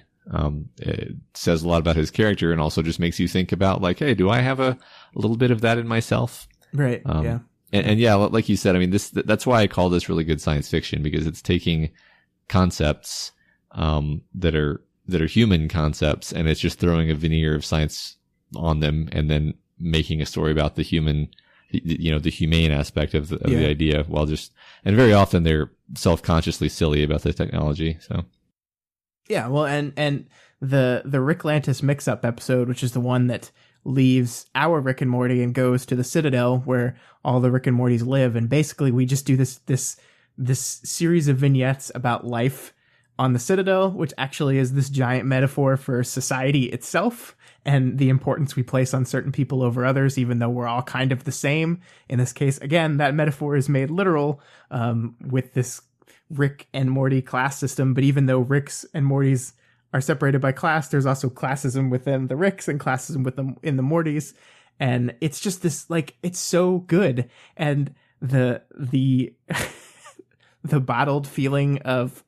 Speaker 3: It says a lot about his character, and also just makes you think about like, hey, do I have a little bit of that in myself?
Speaker 2: Right. Yeah.
Speaker 3: And yeah, like you said, I mean, that's why I call this really good science fiction, because it's taking concepts, that are human concepts, and it's just throwing a veneer of science on them and then making a story about the human, the humane aspect of the idea, while and very often they're self-consciously silly about the technology. So.
Speaker 2: Yeah, well, and the Rick Lantis mix-up episode, which is the one that leaves our Rick and Morty and goes to the Citadel where all the Rick and Mortys live, and basically we just do this series of vignettes about life on the Citadel, which actually is this giant metaphor for society itself and the importance we place on certain people over others, even though we're all kind of the same. In this case, again, that metaphor is made literal with this Rick and Morty class system. But even though Ricks and Mortys are separated by class, there's also classism within the Ricks and classism in the Mortys. And it's just this, like, it's so good. And the the bottled feeling of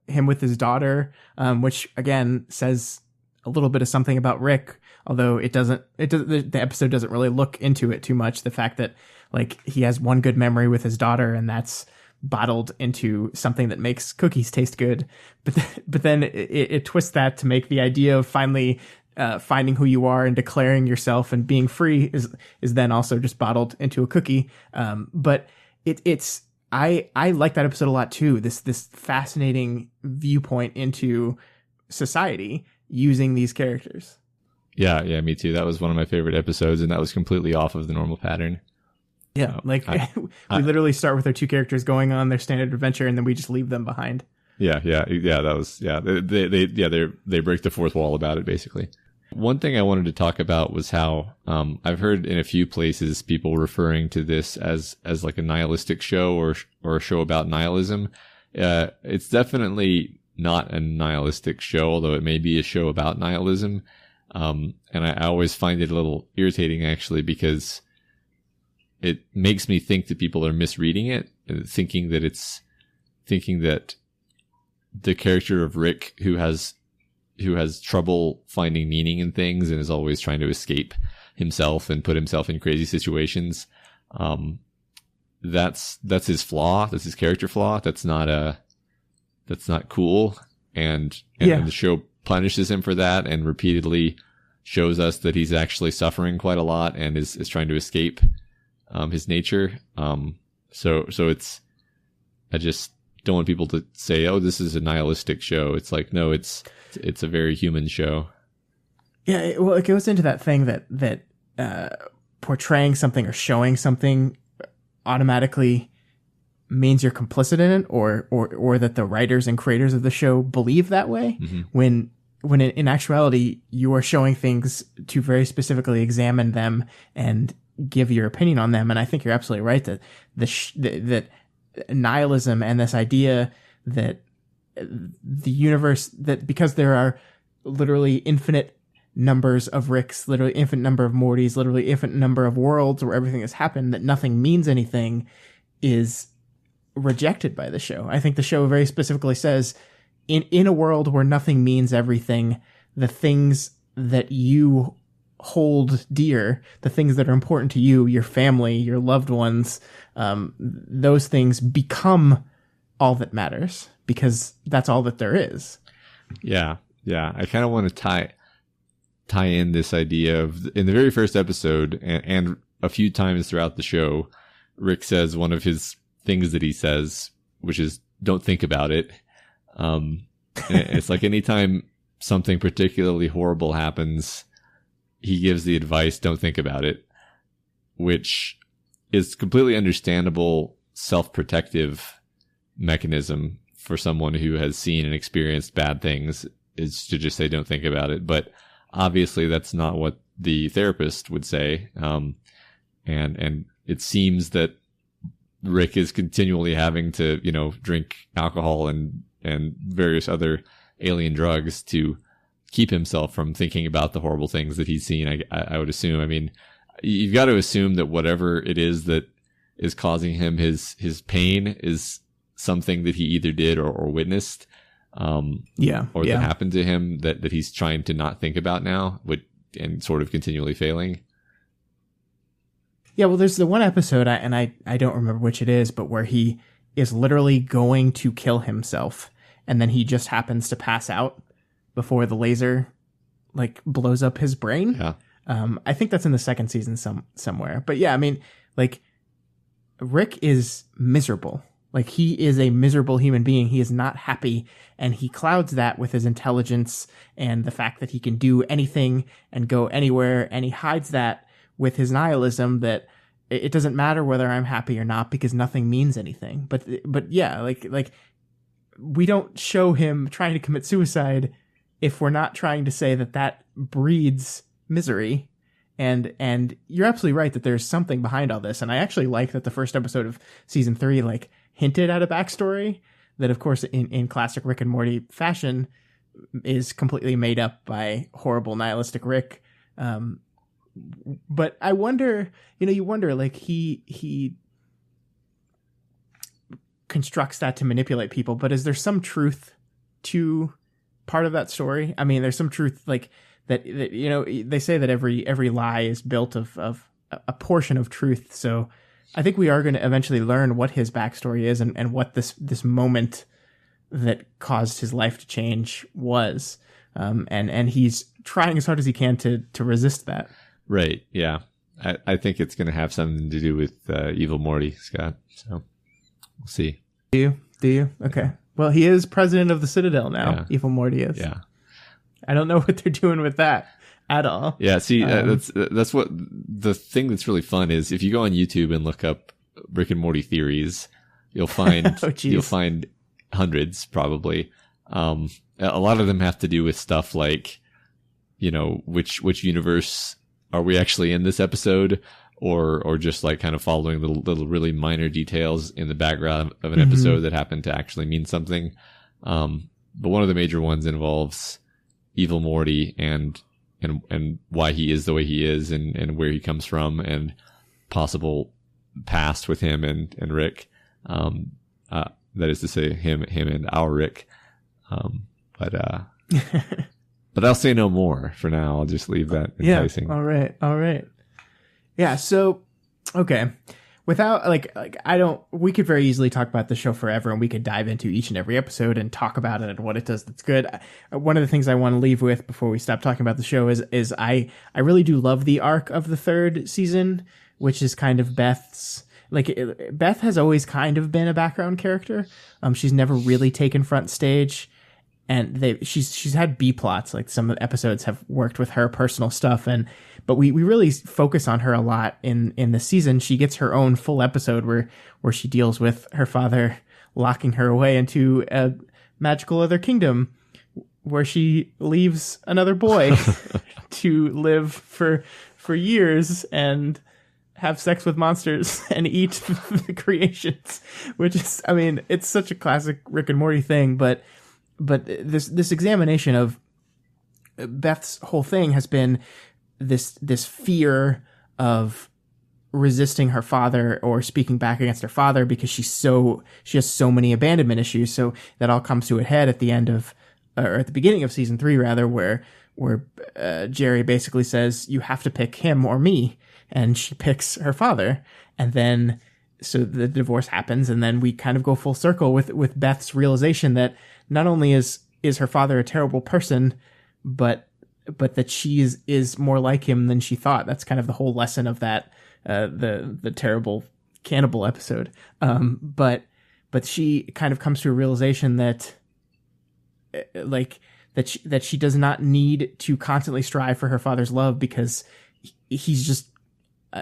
Speaker 2: him with his daughter, which again says a little bit of something about Rick, although the episode doesn't really look into it too much. The fact that like he has one good memory with his daughter, and that's bottled into something that makes cookies taste good. But then it twists that to make the idea of finally finding who you are and declaring yourself and being free is then also just bottled into a cookie. But I like that episode a lot too. This fascinating viewpoint into society using these characters. Yeah,
Speaker 3: me too. That was one of my favorite episodes, and that was completely off of the normal pattern.
Speaker 2: Yeah, we literally start with our two characters going on their standard adventure, and then we just leave them behind.
Speaker 3: Yeah. That was they break the fourth wall about it basically. One thing I wanted to talk about was how I've heard in a few places people referring to this as like a nihilistic show or a show about nihilism. It's definitely not a nihilistic show, although it may be a show about nihilism. And I always find it a little irritating actually, because it makes me think that people are misreading it, thinking that the character of Rick, who has trouble finding meaning in things and is always trying to escape himself and put himself in crazy situations, that's his flaw. That's his character flaw. That's not cool. And the show punishes him for that and repeatedly shows us that he's actually suffering quite a lot and is trying to escape his nature. So I just don't want people to say, oh, this is a nihilistic show. It's like, no, it's a very human show.
Speaker 2: Yeah, it goes into that thing that portraying something or showing something automatically means you're complicit in it, or that the writers and creators of the show believe that way. Mm-hmm. When in actuality you are showing things to very specifically examine them and give your opinion on them. And I think you're absolutely right that that nihilism and this idea that the universe, that because there are literally infinite numbers of Ricks, literally infinite number of Mortys, literally infinite number of worlds where everything has happened, that nothing means anything, is rejected by the show. I think the show very specifically says, in a world where nothing means everything, the things that you hold dear, the things that are important to you, your family, your loved ones, those things become all that matters, because that's all that there is.
Speaker 3: Yeah. I kind of want to tie in this idea of, in the very first episode and a few times throughout the show, Rick says one of his things that he says, which is, don't think about it. It's like anytime something particularly horrible happens, he gives the advice, don't think about it, which is completely understandable self-protective mechanism for someone who has seen and experienced bad things, is to just say, don't think about it. But obviously that's not what the therapist would say. And it seems that Rick is continually having to, drink alcohol and various other alien drugs to keep himself from thinking about the horrible things that he's seen. I would assume. I mean, you've got to assume that whatever it is that is causing him his pain is something that he either did or witnessed, or that happened to him that he's trying to not think about now, and sort of continually failing.
Speaker 2: Yeah, well, there's the one episode, I don't remember which it is, but where he is literally going to kill himself, and then he just happens to pass out before the laser, blows up his brain.
Speaker 3: Yeah.
Speaker 2: I think that's in the second season somewhere. But yeah, I mean, Rick is miserable. He is a miserable human being. He is not happy, and he clouds that with his intelligence and the fact that he can do anything and go anywhere, and he hides that with his nihilism, that it doesn't matter whether I'm happy or not because nothing means anything. But yeah, we don't show him trying to commit suicide if we're not trying to say that breeds misery. And you're absolutely right that there's something behind all this. And I actually like that the first episode of season 3, hinted at a backstory that, of course, in classic Rick and Morty fashion, is completely made up by horrible nihilistic Rick. But I wonder, you wonder, he constructs that to manipulate people, but is there some truth to part of that story? I mean, there's some truth, that they say that every lie is built of a portion of truth. So I think we are going to eventually learn what his backstory is and what this moment that caused his life to change was. And he's trying as hard as he can to resist that.
Speaker 3: Right. Yeah. I think it's going to have something to do with Evil Morty, Scott. So we'll see.
Speaker 2: Do you? Okay. Well, he is president of the Citadel now. Yeah. Evil Morty is.
Speaker 3: Yeah.
Speaker 2: I don't know what they're doing with that at all.
Speaker 3: Yeah. See, that's what the thing that's really fun is. If you go on YouTube and look up Rick and Morty theories, you'll find you'll find hundreds probably. A lot of them have to do with stuff like, which universe are we actually in this episode, or just kind of following little really minor details in the background of an episode that happen to actually mean something. But one of the major ones involves Evil Morty and why he is the way he is and where he comes from and possible past with him and Rick. That is to say him and our Rick. But I'll say no more for now. I'll just leave that enticing.
Speaker 2: Yeah. All right. Yeah. So, okay. Without we could very easily talk about the show forever, and we could dive into each and every episode and talk about it and what it does that's good. One of the things I want to leave with before we stop talking about the show is I really do love the arc of the third season, which is kind of Beth's. Beth has always kind of been a background character. She's never really taken front stage. And she's had B plots, some of the episodes have worked with her personal stuff, but we really focus on her a lot in the season. She gets her own full episode where she deals with her father locking her away into a magical other kingdom where she leaves another boy to live for years, and have sex with monsters and eat the creations, which is, I mean, it's such a classic Rick and Morty thing, but this examination of Beth's whole thing has been this fear of resisting her father or speaking back against her father because she has so many abandonment issues. So that all comes to a head at the end of, or at the beginning of season 3 rather, where Jerry basically says, you have to pick him or me. And she picks her father. And then, so the divorce happens. And then we kind of go full circle with Beth's realization that not only is her father a terrible person, but that she is more like him than she thought. That's kind of the whole lesson of that, the terrible cannibal episode. But she kind of comes to a realization that, that she does not need to constantly strive for her father's love because he's just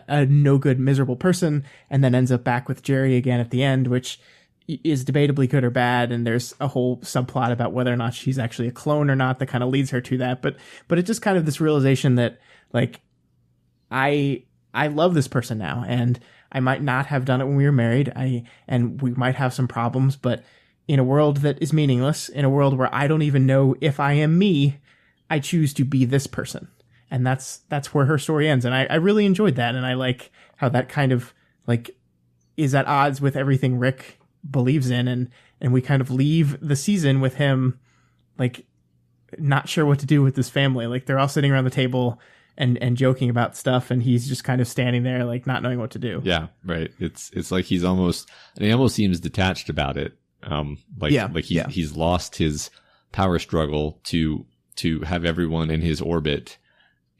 Speaker 2: a no good, miserable person, and then ends up back with Jerry again at the end, which is debatably good or bad. And there's a whole subplot about whether or not she's actually a clone or not that kind of leads her to that. But it's just kind of this realization that, like, I love this person now, and I might not have done it when we were married. And we might have some problems, but in a world that is meaningless, in a world where I don't even know if I am me, I choose to be this person. And that's where her story ends. And I really enjoyed that. And I like how that kind of, like, is at odds with everything Rick believes in. And we kind of leave the season with him, like, not sure what to do with this family. Like, they're all sitting around the table and joking about stuff, and he's just kind of standing there, like, not knowing what to do.
Speaker 3: Yeah, right. It's like he almost seems detached about it. He's lost his power struggle to have everyone in his orbit,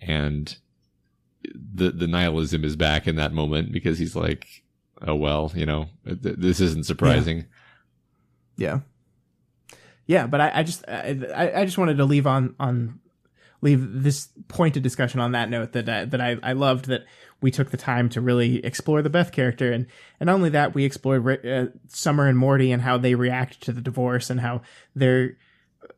Speaker 3: and the nihilism is back in that moment because he's like, oh well, this isn't surprising.
Speaker 2: Yeah. But I just wanted to leave this pointed discussion on that note that I loved that we took the time to really explore the Beth character, and not only that, we explored Summer and Morty and how they react to the divorce, and how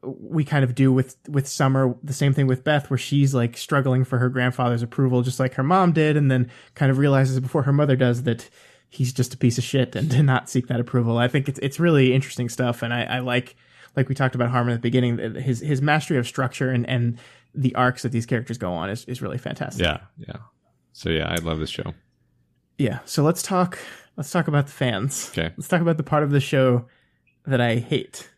Speaker 2: we kind of do with Summer the same thing with Beth, where she's like struggling for her grandfather's approval just like her mom did, and then kind of realizes before her mother does that he's just a piece of shit and to not seek that approval. I think it's really interesting stuff, and I like we talked about Harmon at the beginning, his mastery of structure and the arcs that these characters go on is really fantastic.
Speaker 3: Yeah. So yeah, I love this show.
Speaker 2: Yeah. So let's talk about the fans.
Speaker 3: Okay.
Speaker 2: Let's talk about the part of the show that I hate.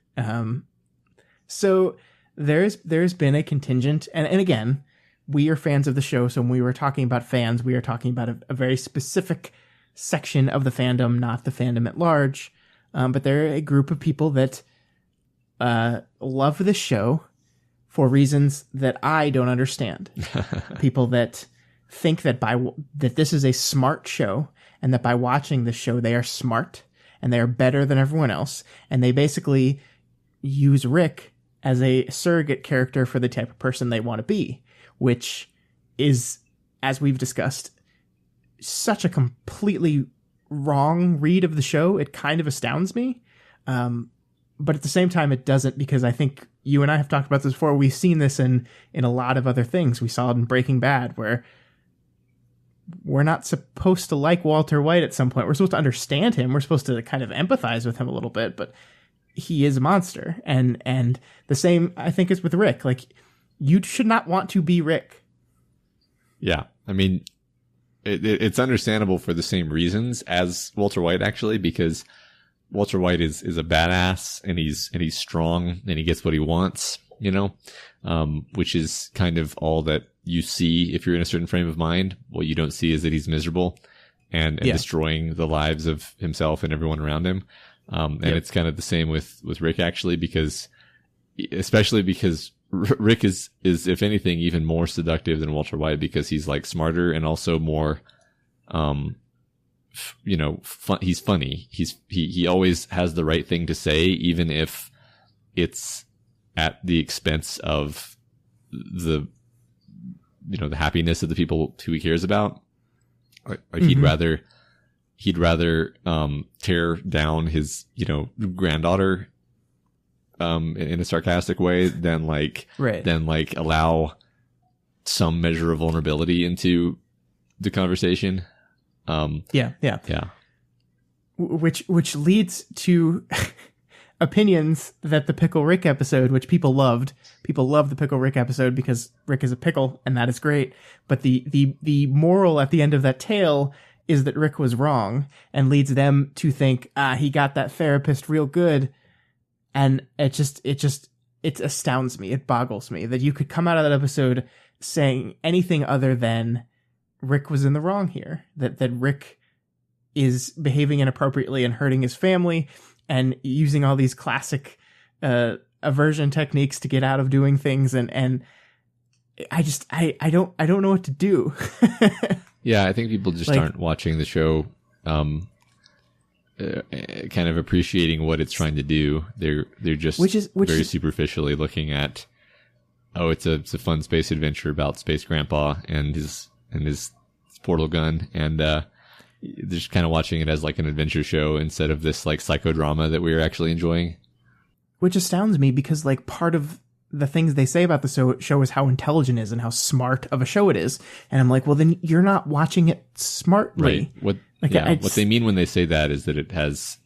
Speaker 2: So there's been a contingent, and again, we are fans of the show. So when we were talking about fans, we are talking about a very specific section of the fandom, not the fandom at large. But there are a group of people that love this show for reasons that I don't understand. People that think that that this is a smart show, and that by watching this show they are smart and they are better than everyone else, and they basically use Rick as a surrogate character for the type of person they want to be, which is, as we've discussed, such a completely wrong read of the show. It kind of astounds me. But at the same time, it doesn't, because I think you and I have talked about this before. We've seen this in a lot of other things. We saw it in Breaking Bad, where we're not supposed to like Walter White at some point. We're supposed to understand him. We're supposed to kind of empathize with him a little bit, but he is a monster. And the same, I think, is with Rick. Like, you should not want to be Rick.
Speaker 3: Yeah. I mean, it's understandable for the same reasons as Walter White, actually, because Walter White is a badass, and he's strong, and he gets what he wants, which is kind of all that you see if you're in a certain frame of mind. What you don't see is that he's miserable and destroying the lives of himself and everyone around him. And it's kind of the same with Rick, actually, especially because Rick is, if anything, even more seductive than Walter White, because he's like smarter and also more, he's funny. He always has the right thing to say, even if it's at the expense of the happiness of the people who he cares about. Or mm-hmm. he'd rather tear down his, granddaughter, in a sarcastic way than allow some measure of vulnerability into the conversation.
Speaker 2: Yeah.
Speaker 3: Yeah.
Speaker 2: Which leads to opinions that the Pickle Rick episode, which people loved the Pickle Rick episode because Rick is a pickle, and that is great. But the moral at the end of that tale is that Rick was wrong, and leads them to think, he got that therapist real good. And it astounds me. It boggles me that you could come out of that episode saying anything other than Rick was in the wrong here, that Rick is behaving inappropriately and hurting his family and using all these classic aversion techniques to get out of doing things. And I don't know what to do.
Speaker 3: Yeah, I think people just aren't watching the show, kind of appreciating what it's trying to do. They're just very superficially looking at, it's a fun space adventure about Space Grandpa and his portal gun, and they're just kind of watching it as like an adventure show instead of this like psychodrama that we're actually enjoying.
Speaker 2: Which astounds me because like part of the things they say about the show is how intelligent it is and how smart of a show it is. And I'm like, well, then you're not watching it smartly.
Speaker 3: Right. What they mean when they say that is that it has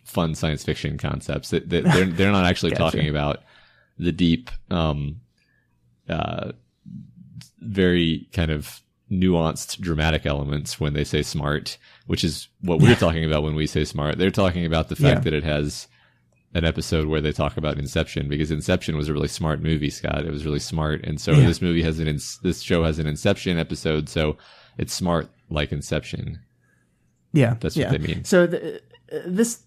Speaker 3: fun science fiction concepts. They're not actually
Speaker 2: Gotcha.
Speaker 3: talking about the deep, very kind of nuanced dramatic elements when they say smart, which is what we're talking about when we say smart. They're talking about the fact that it has an episode where they talk about Inception, because Inception was a really smart movie, Scott. It was really smart. And so this movie has this show has an Inception episode. So it's smart like Inception.
Speaker 2: Yeah.
Speaker 3: That's what they mean.
Speaker 2: So this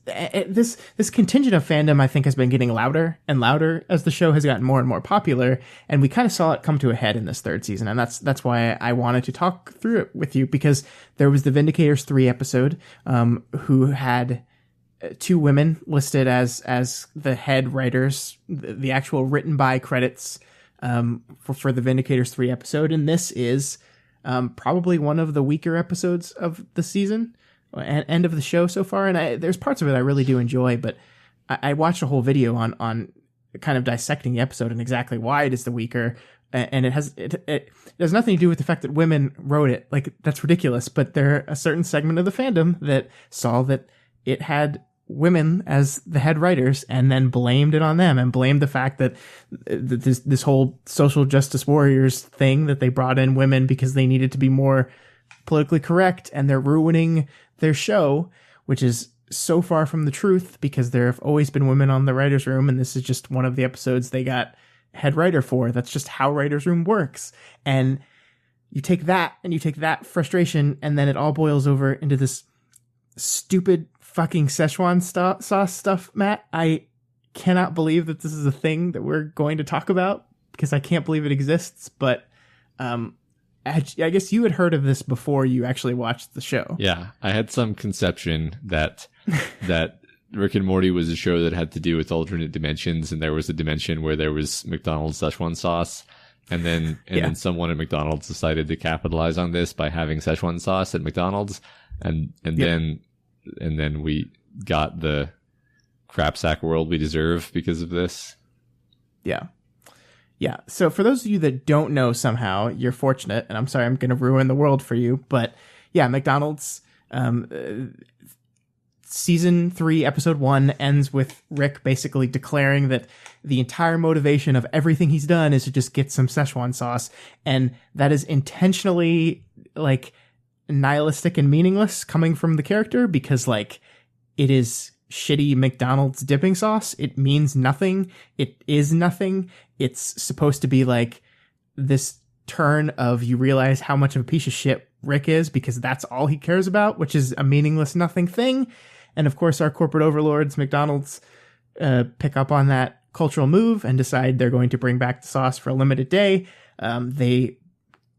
Speaker 2: contingent of fandom, I think, has been getting louder and louder as the show has gotten more and more popular. And we kind of saw it come to a head in this third season. And that's why I wanted to talk through it with you, because there was the Vindicators 3 episode, who had two women listed as the head writers, the actual written by credits, for the Vindicators 3 episode. And this is, probably one of the weaker episodes of the season and end of the show so far. And there's parts of it I really do enjoy, but I watched a whole video on kind of dissecting the episode and exactly why it is the weaker. And it has nothing to do with the fact that women wrote it. Like, that's ridiculous. But there are a certain segment of the fandom that saw that it had women as the head writers and then blamed it on them and blamed the fact that this whole social justice warriors thing, that they brought in women because they needed to be more politically correct, and they're ruining their show, which is so far from the truth, because there have always been women on the writers room, and this is just one of the episodes they got head writer for. That's just how writers room works. And you take that frustration, and then it all boils over into this stupid fucking Szechuan sauce stuff, Matt. I cannot believe that this is a thing that we're going to talk about, because I can't believe it exists. But I guess you had heard of this before you actually watched the show.
Speaker 3: Yeah, I had some conception that Rick and Morty was a show that had to do with alternate dimensions, and there was a dimension where there was McDonald's Szechuan sauce, and then someone at McDonald's decided to capitalize on this by having Szechuan sauce at McDonald's, and then we got the crap sack world we deserve because of this.
Speaker 2: Yeah. Yeah. So for those of you that don't know, somehow you're fortunate, and I'm sorry, I'm going to ruin the world for you. But yeah, McDonald's, season 3, episode 1 ends with Rick basically declaring that the entire motivation of everything he's done is to just get some Szechuan sauce. And that is intentionally like nihilistic and meaningless coming from the character, because like it is shitty McDonald's dipping sauce. It means nothing. It is nothing. It's supposed to be like this turn of you realize how much of a piece of shit Rick is, because that's all he cares about, which is a meaningless nothing thing. And of course, our corporate overlords, McDonald's, pick up on that cultural move and decide they're going to bring back the sauce for a limited day. They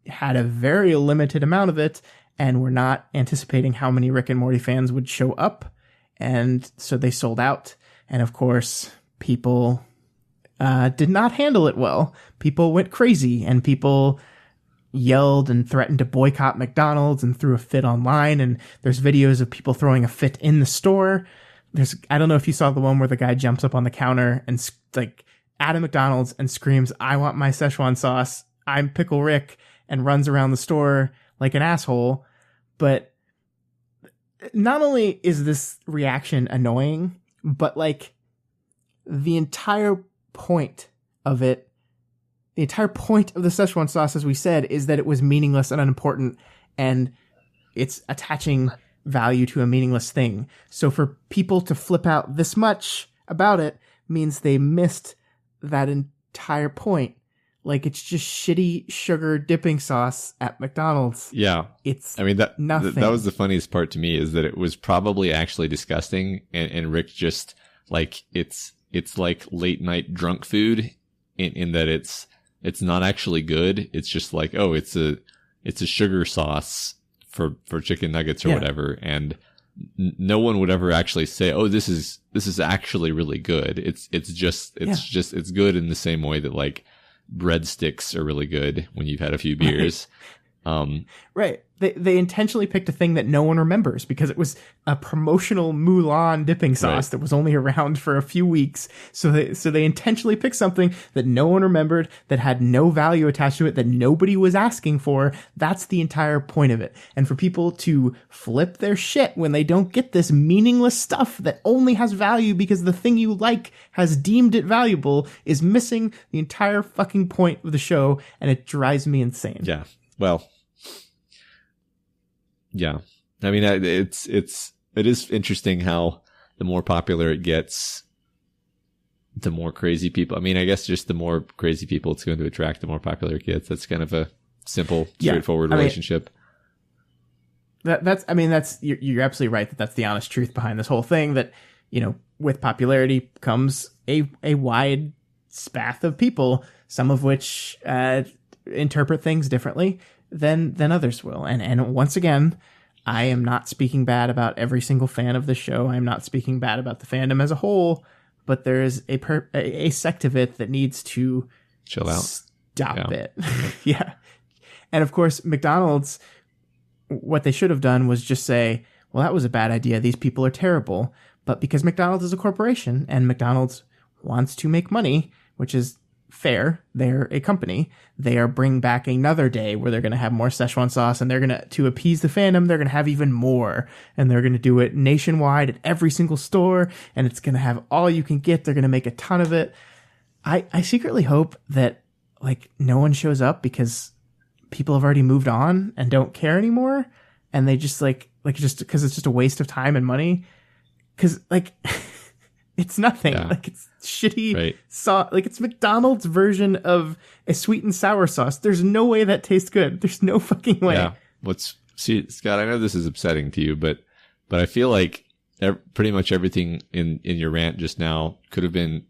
Speaker 2: had a very limited amount of it, and were not anticipating how many Rick and Morty fans would show up. And so they sold out. And of course, people did not handle it well. People went crazy, and people yelled and threatened to boycott McDonald's and threw a fit online. And there's videos of people throwing a fit in the store. I don't know if you saw the one where the guy jumps up on the counter and like at a McDonald's and screams, "I want my Szechuan sauce. I'm Pickle Rick," and runs around the store like an asshole. But not only is this reaction annoying, but like the entire point of it, the entire point of the Szechuan sauce, as we said, is that it was meaningless and unimportant, and it's attaching value to a meaningless thing. So for people to flip out this much about it means they missed that entire point. Like, it's just shitty sugar dipping sauce at McDonald's.
Speaker 3: Yeah.
Speaker 2: It's
Speaker 3: nothing. That was the funniest part to me, is that it was probably actually disgusting. And Rick just, like, it's like late night drunk food in that it's not actually good. It's just like, oh, it's a sugar sauce for chicken nuggets or whatever. And no one would ever actually say, oh, this is actually really good. It's good in the same way that, like, breadsticks are really good when you've had a few beers.
Speaker 2: Right. They intentionally picked a thing that no one remembers because it was a promotional Mulan dipping sauce that was only around for a few weeks. So they intentionally picked something that no one remembered, that had no value attached to it, that nobody was asking for. That's the entire point of it. And for people to flip their shit when they don't get this meaningless stuff that only has value because the thing you like has deemed it valuable is missing the entire fucking point of the show, and it drives me insane.
Speaker 3: Yeah. Well, yeah. I mean, it is interesting how the more popular it gets, the more crazy people. I mean, I guess just the more crazy people it's going to attract, the more popular it gets. That's kind of a simple, straightforward relationship.
Speaker 2: That's you're absolutely right that's the honest truth behind this whole thing. That, you know, with popularity comes a wide swath of people, some of which interpret things differently than others will. And once again, I am not speaking bad about every single fan of the show. I'm not speaking bad about the fandom as a whole, but there is a sect of it that needs to
Speaker 3: chill out.
Speaker 2: Stop it. Yeah. And of course, McDonald's, what they should have done was just say, well, that was a bad idea. These people are terrible. But because McDonald's is a corporation and McDonald's wants to make money, which is fair, they're a company, they are bringing back another day where they're going to have more Szechuan sauce, and they're going to appease the fandom, they're going to have even more, and they're going to do it nationwide at every single store, and it's going to have all you can get. They're going to make a ton of it. I secretly hope that, like, no one shows up because people have already moved on and don't care anymore, and they just just because it's just a waste of time and money, because, like, it's nothing.
Speaker 3: Yeah.
Speaker 2: Like, it's shitty sauce. Like, it's McDonald's version of a sweet and sour sauce. There's no way that tastes good. There's no fucking way.
Speaker 3: Yeah. See, Scott, I know this is upsetting to you, but I feel like pretty much everything in your rant just now could have been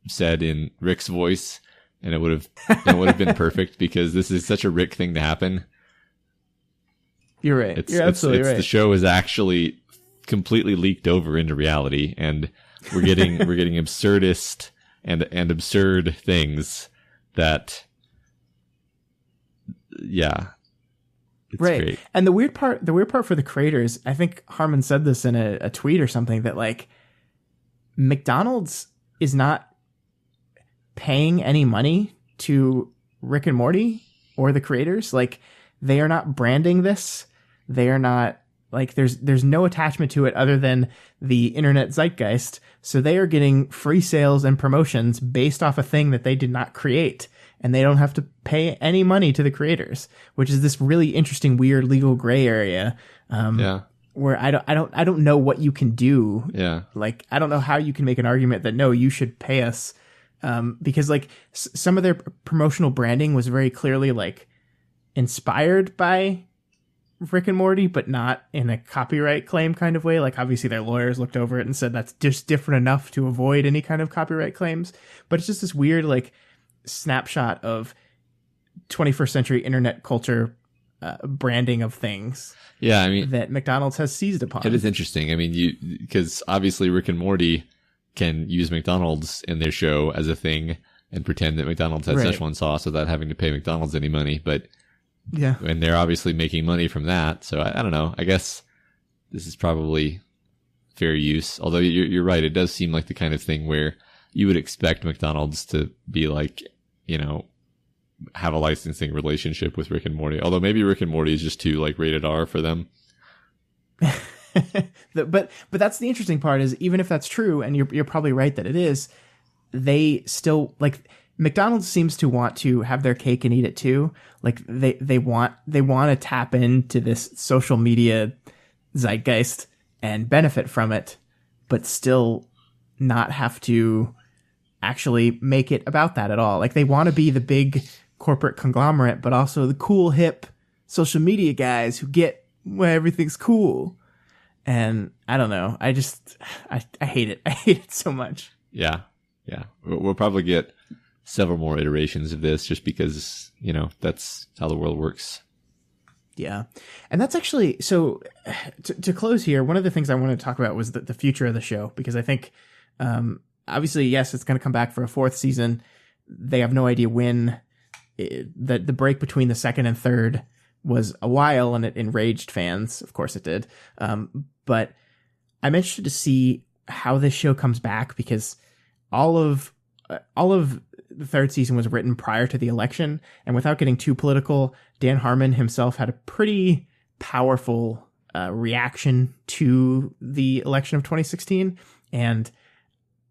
Speaker 3: said in Rick's voice, and it would have been perfect, because this is such a Rick thing to happen.
Speaker 2: You're right. You're absolutely right.
Speaker 3: The show is actually completely leaked over into reality, and we're getting absurdist and absurd things that, yeah, it's great.
Speaker 2: And the weird part for the creators, I think Harmon said this in a tweet or something, that, like, McDonald's is not paying any money to Rick and Morty or the creators. Like, they are not branding this. They are not, like, there's no attachment to it other than the internet zeitgeist. So they are getting free sales and promotions based off a thing that they did not create, and they don't have to pay any money to the creators, which is this really interesting, weird legal gray area. Where I don't know what you can do.
Speaker 3: Yeah.
Speaker 2: Like, I don't know how you can make an argument that, no, you should pay us. Because, like, some of their promotional branding was very clearly, like, inspired by Rick and Morty, but not in a copyright claim kind of way. Like, obviously their lawyers looked over it and said that's just different enough to avoid any kind of copyright claims. But it's just this weird, like, snapshot of 21st century internet culture branding of things.
Speaker 3: Yeah, I mean,
Speaker 2: that McDonald's has seized upon.
Speaker 3: It is interesting. I mean, because obviously Rick and Morty can use McDonald's in their show as a thing and pretend that McDonald's has Szechuan sauce without having to pay McDonald's any money. But yeah, and they're obviously making money from that. So I don't know. I guess this is probably fair use. Although you're right, it does seem like the kind of thing where you would expect McDonald's to be like, you know, have a licensing relationship with Rick and Morty. Although maybe Rick and Morty is just too, like, rated R for them.
Speaker 2: But that's the interesting part is even if that's true, and you're probably right that it is, they still like McDonald's seems to want to have their cake and eat it too. Like they want to tap into this social media zeitgeist and benefit from it, but still not have to actually make it about that at all. Like they want to be the big corporate conglomerate, but also the cool hip social media guys who get where everything's cool. And I don't know. I hate it. I hate it so much.
Speaker 3: Yeah. We'll probably get several more iterations of this just because, that's how the world works.
Speaker 2: Yeah. And that's actually, so to close here, one of the things I wanted to talk about was the future of the show, because I think, obviously, yes, it's going to come back for a 4th season. They have no idea when. The break between the 2nd and 3rd was a while, and it enraged fans. Of course it did. But I'm interested to see how this show comes back, because all of the 3rd season was written prior to the election, and without getting too political, Dan Harmon himself had a pretty powerful reaction to the election of 2016, and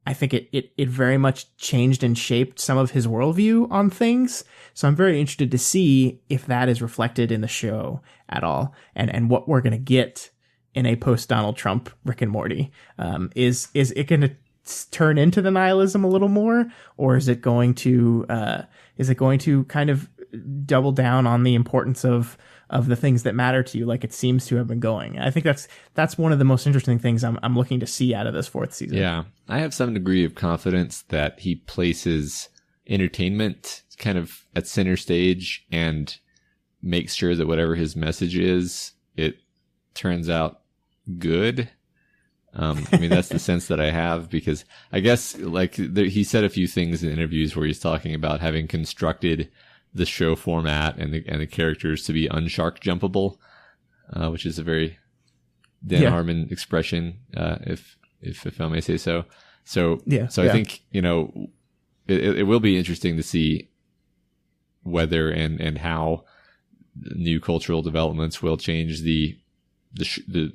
Speaker 2: I think it very much changed and shaped some of his worldview on things. So I'm very interested to see if that is reflected in the show at all, and what we're going to get in a post-Donald Trump Rick and Morty. Is it going to turn into the nihilism a little more, or is it going to kind of double down on the importance of the things that matter to you, like it seems to have been going? I think that's one of the most interesting things I'm looking to see out of this 4th season.
Speaker 3: Yeah, I have some degree of confidence that he places entertainment kind of at center stage and makes sure that whatever his message is, it turns out good. That's the sense that I have, because I guess he said a few things in interviews where he's talking about having constructed the show format and the characters to be unshark jumpable, which is a very Dan Harmon expression, if I may say so. So I think, it will be interesting to see whether and how new cultural developments will change the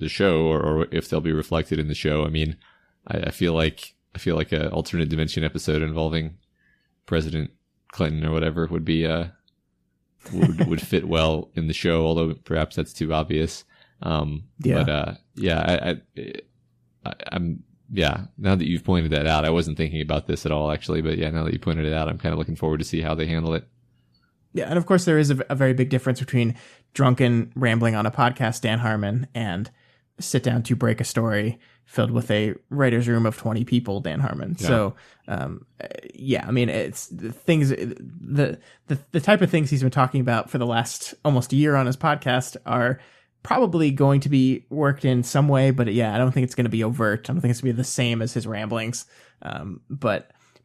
Speaker 3: show, or if they'll be reflected in the show. I mean, I feel like an alternate dimension episode involving President Clinton or whatever would be would fit well in the show, although perhaps that's too obvious. Now that you've pointed that out, I wasn't thinking about this at all actually, but now that you pointed it out, I'm kind of looking forward to see how they handle it.
Speaker 2: Yeah, and of course there is a very big difference between drunken rambling on a podcast Dan Harmon and sit down to break a story filled with a writer's room of 20 people Dan Harmon. Yeah. So, it's the things, the type of things he's been talking about for the last almost a year on his podcast are probably going to be worked in some way, but I don't think it's going to be overt. I don't think it's going to be the same as his ramblings.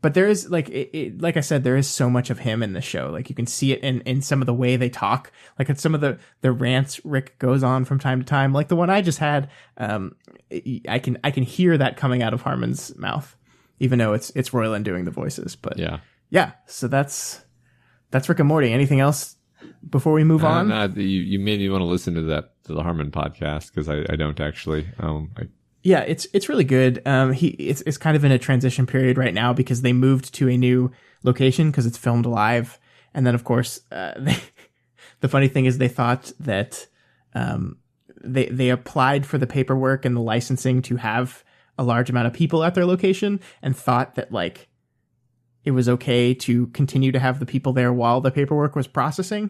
Speaker 2: But there is, like I said, there is so much of him in the show. Like you can see it in some of the way they talk, like in some of the rants Rick goes on from time to time. Like the one I just had, I can hear that coming out of Harmon's mouth, even though it's Roiland doing the voices. But yeah. So that's Rick and Morty. Anything else before we move on?
Speaker 3: No, you made me want to listen to the Harmon podcast, because I don't actually.
Speaker 2: Yeah, it's really good. It's kind of in a transition period right now because they moved to a new location because it's filmed live, and then of course, the funny thing is they thought that they applied for the paperwork and the licensing to have a large amount of people at their location, and thought that like it was okay to continue to have the people there while the paperwork was processing.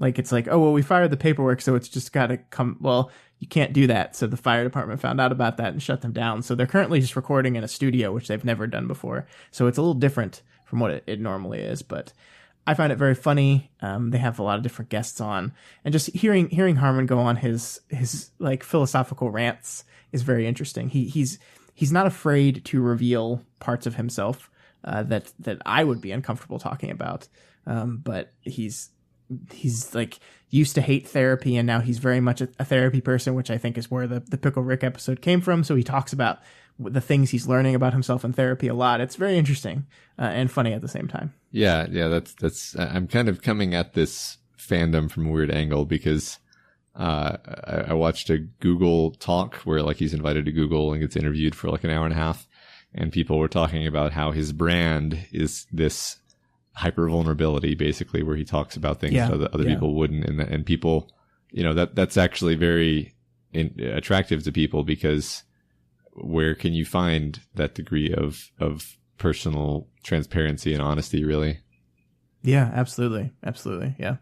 Speaker 2: Like it's like, oh well, we fired the paperwork, so it's just got to come. Well, you can't do that. So the fire department found out about that and shut them down. So they're currently just recording in a studio, which they've never done before. So it's a little different from what it normally is. But I find it very funny. They have a lot of different guests on, and just hearing Harmon go on his like philosophical rants is very interesting. He's not afraid to reveal parts of himself that I would be uncomfortable talking about. But he's like used to hate therapy, and now he's very much a therapy person, which I think is where the Pickle Rick episode came from. So he talks about the things he's learning about himself in therapy a lot. It's very interesting and funny at the same time.
Speaker 3: Yeah. That's I'm kind of coming at this fandom from a weird angle, because I watched a Google talk where like he's invited to Google and gets interviewed for like an hour and a half, and people were talking about how his brand is this hyper vulnerability, basically, where he talks about things that other people wouldn't, and people, that's actually very attractive to people, because where can you find that degree of personal transparency and honesty, really? Yeah,
Speaker 2: absolutely. Yeah.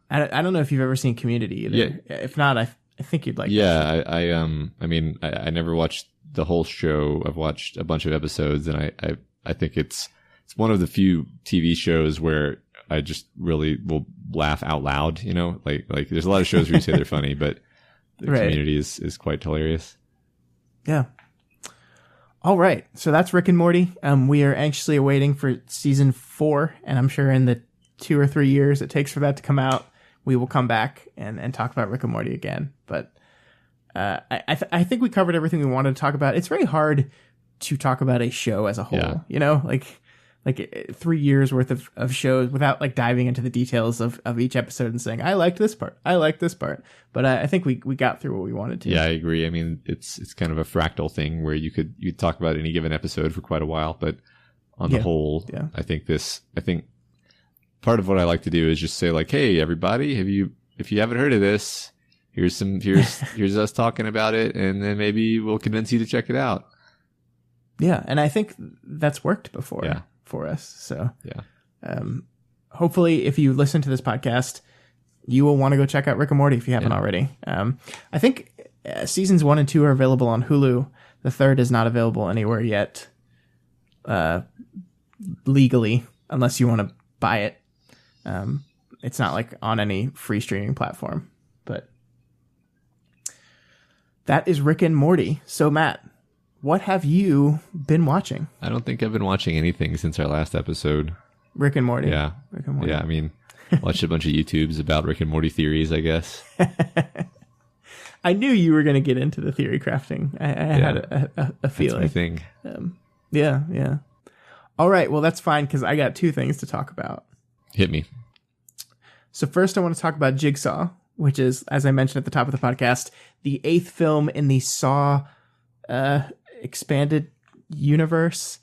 Speaker 2: I don't know if you've ever seen Community either. Yeah. If not, I think you'd like it.
Speaker 3: Yeah, I never watched the whole show. I've watched a bunch of episodes, and I think it's one of the few TV shows where I just really will laugh out loud, like there's a lot of shows where you say they're funny, but the Community is quite hilarious.
Speaker 2: Yeah. All right. So that's Rick and Morty. We are anxiously awaiting for season 4, and I'm sure in the 2 or 3 years it takes for that to come out, we will come back and talk about Rick and Morty again. But I think we covered everything we wanted to talk about. It's very hard to talk about a show as a whole, like 3 years worth of shows without like diving into the details of each episode and saying, I liked this part. But I think we got through what we wanted to.
Speaker 3: Yeah, I agree. I mean, it's kind of a fractal thing where you could talk about any given episode for quite a while, but on the whole, I think part of what I like to do is just say like, hey, everybody, if you haven't heard of this, here's us talking about it, and then maybe we'll convince you to check it out.
Speaker 2: Yeah. And I think that's worked before.
Speaker 3: Yeah.
Speaker 2: For us. So hopefully if you listen to this podcast, you will want to go check out Rick and Morty if you haven't already. I think seasons 1 and 2 are available on Hulu. The third is not available anywhere yet legally, unless you want to buy it. It's not like on any free streaming platform, but that is Rick and Morty. So Matt, what have you been watching?
Speaker 3: I don't think I've been watching anything since our last episode.
Speaker 2: Rick and Morty.
Speaker 3: Yeah.
Speaker 2: Rick and Morty.
Speaker 3: Yeah, I mean, watched a bunch of YouTubes about Rick and Morty theories, I guess.
Speaker 2: I knew you were going to get into the theory crafting. I had a feeling.
Speaker 3: That's my thing.
Speaker 2: Yeah. All right, well, that's fine, because I got 2 things to talk about.
Speaker 3: Hit me.
Speaker 2: So first I want to talk about Jigsaw, which is, as I mentioned at the top of the podcast, the 8th film in the Saw expanded universe.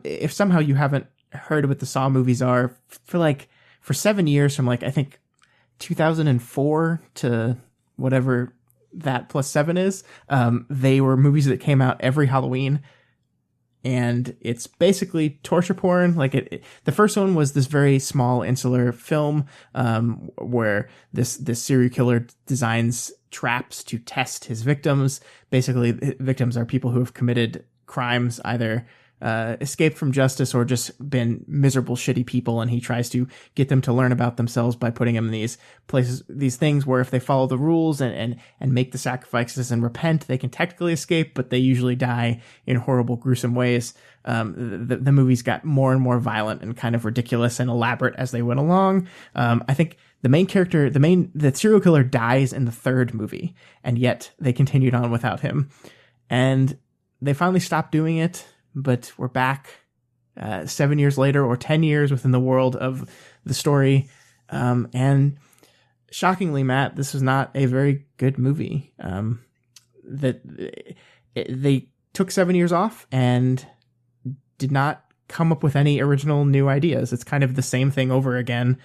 Speaker 2: If somehow you haven't heard what the Saw movies are, for 7 years, from like I think 2004 to whatever that plus 7 is, they were movies that came out every Halloween, and it's basically torture porn. Like the first one was this very small insular film where this serial killer designs traps to test his victims. Basically, victims are people who have committed crimes, either escaped from justice or just been miserable, shitty people, and he tries to get them to learn about themselves by putting them in these places, these things where if they follow the rules and make the sacrifices and repent, they can technically escape, but they usually die in horrible, gruesome ways. The movies got more and more violent and kind of ridiculous and elaborate as they went along. I think the main character, the serial killer dies in the 3rd movie, and yet they continued on without him. And they finally stopped doing it, but we're back 7 years later, or 10 years within the world of the story. And shockingly, Matt, this is not a very good movie. They took 7 years off and did not come up with any original new ideas. It's kind of the same thing over again.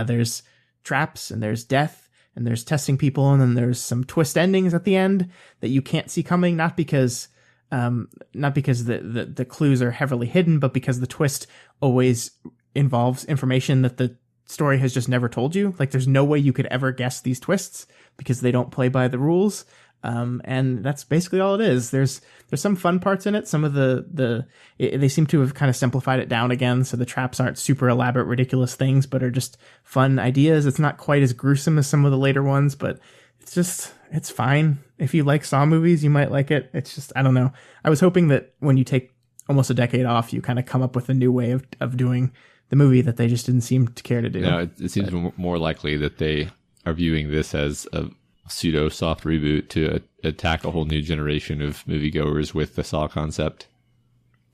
Speaker 2: There's traps, and there's death, and there's testing people, and then there's some twist endings at the end that you can't see coming, not because the clues are heavily hidden, but because the twist always involves information that the story has just never told you. Like there's no way you could ever guess these twists because they don't play by the rules. And that's basically all it is. There's some fun parts in it. Some of they seem to have kind of simplified it down again. So the traps aren't super elaborate, ridiculous things, but are just fun ideas. It's not quite as gruesome as some of the later ones, but it's fine. If you like Saw movies, you might like it. It's just, I don't know. I was hoping that when you take almost a decade off, you kind of come up with a new way of doing the movie that they just didn't seem to care to do.
Speaker 3: No, it seems more likely that they are viewing this as a pseudo soft reboot to attack a whole new generation of moviegoers with the Saw concept.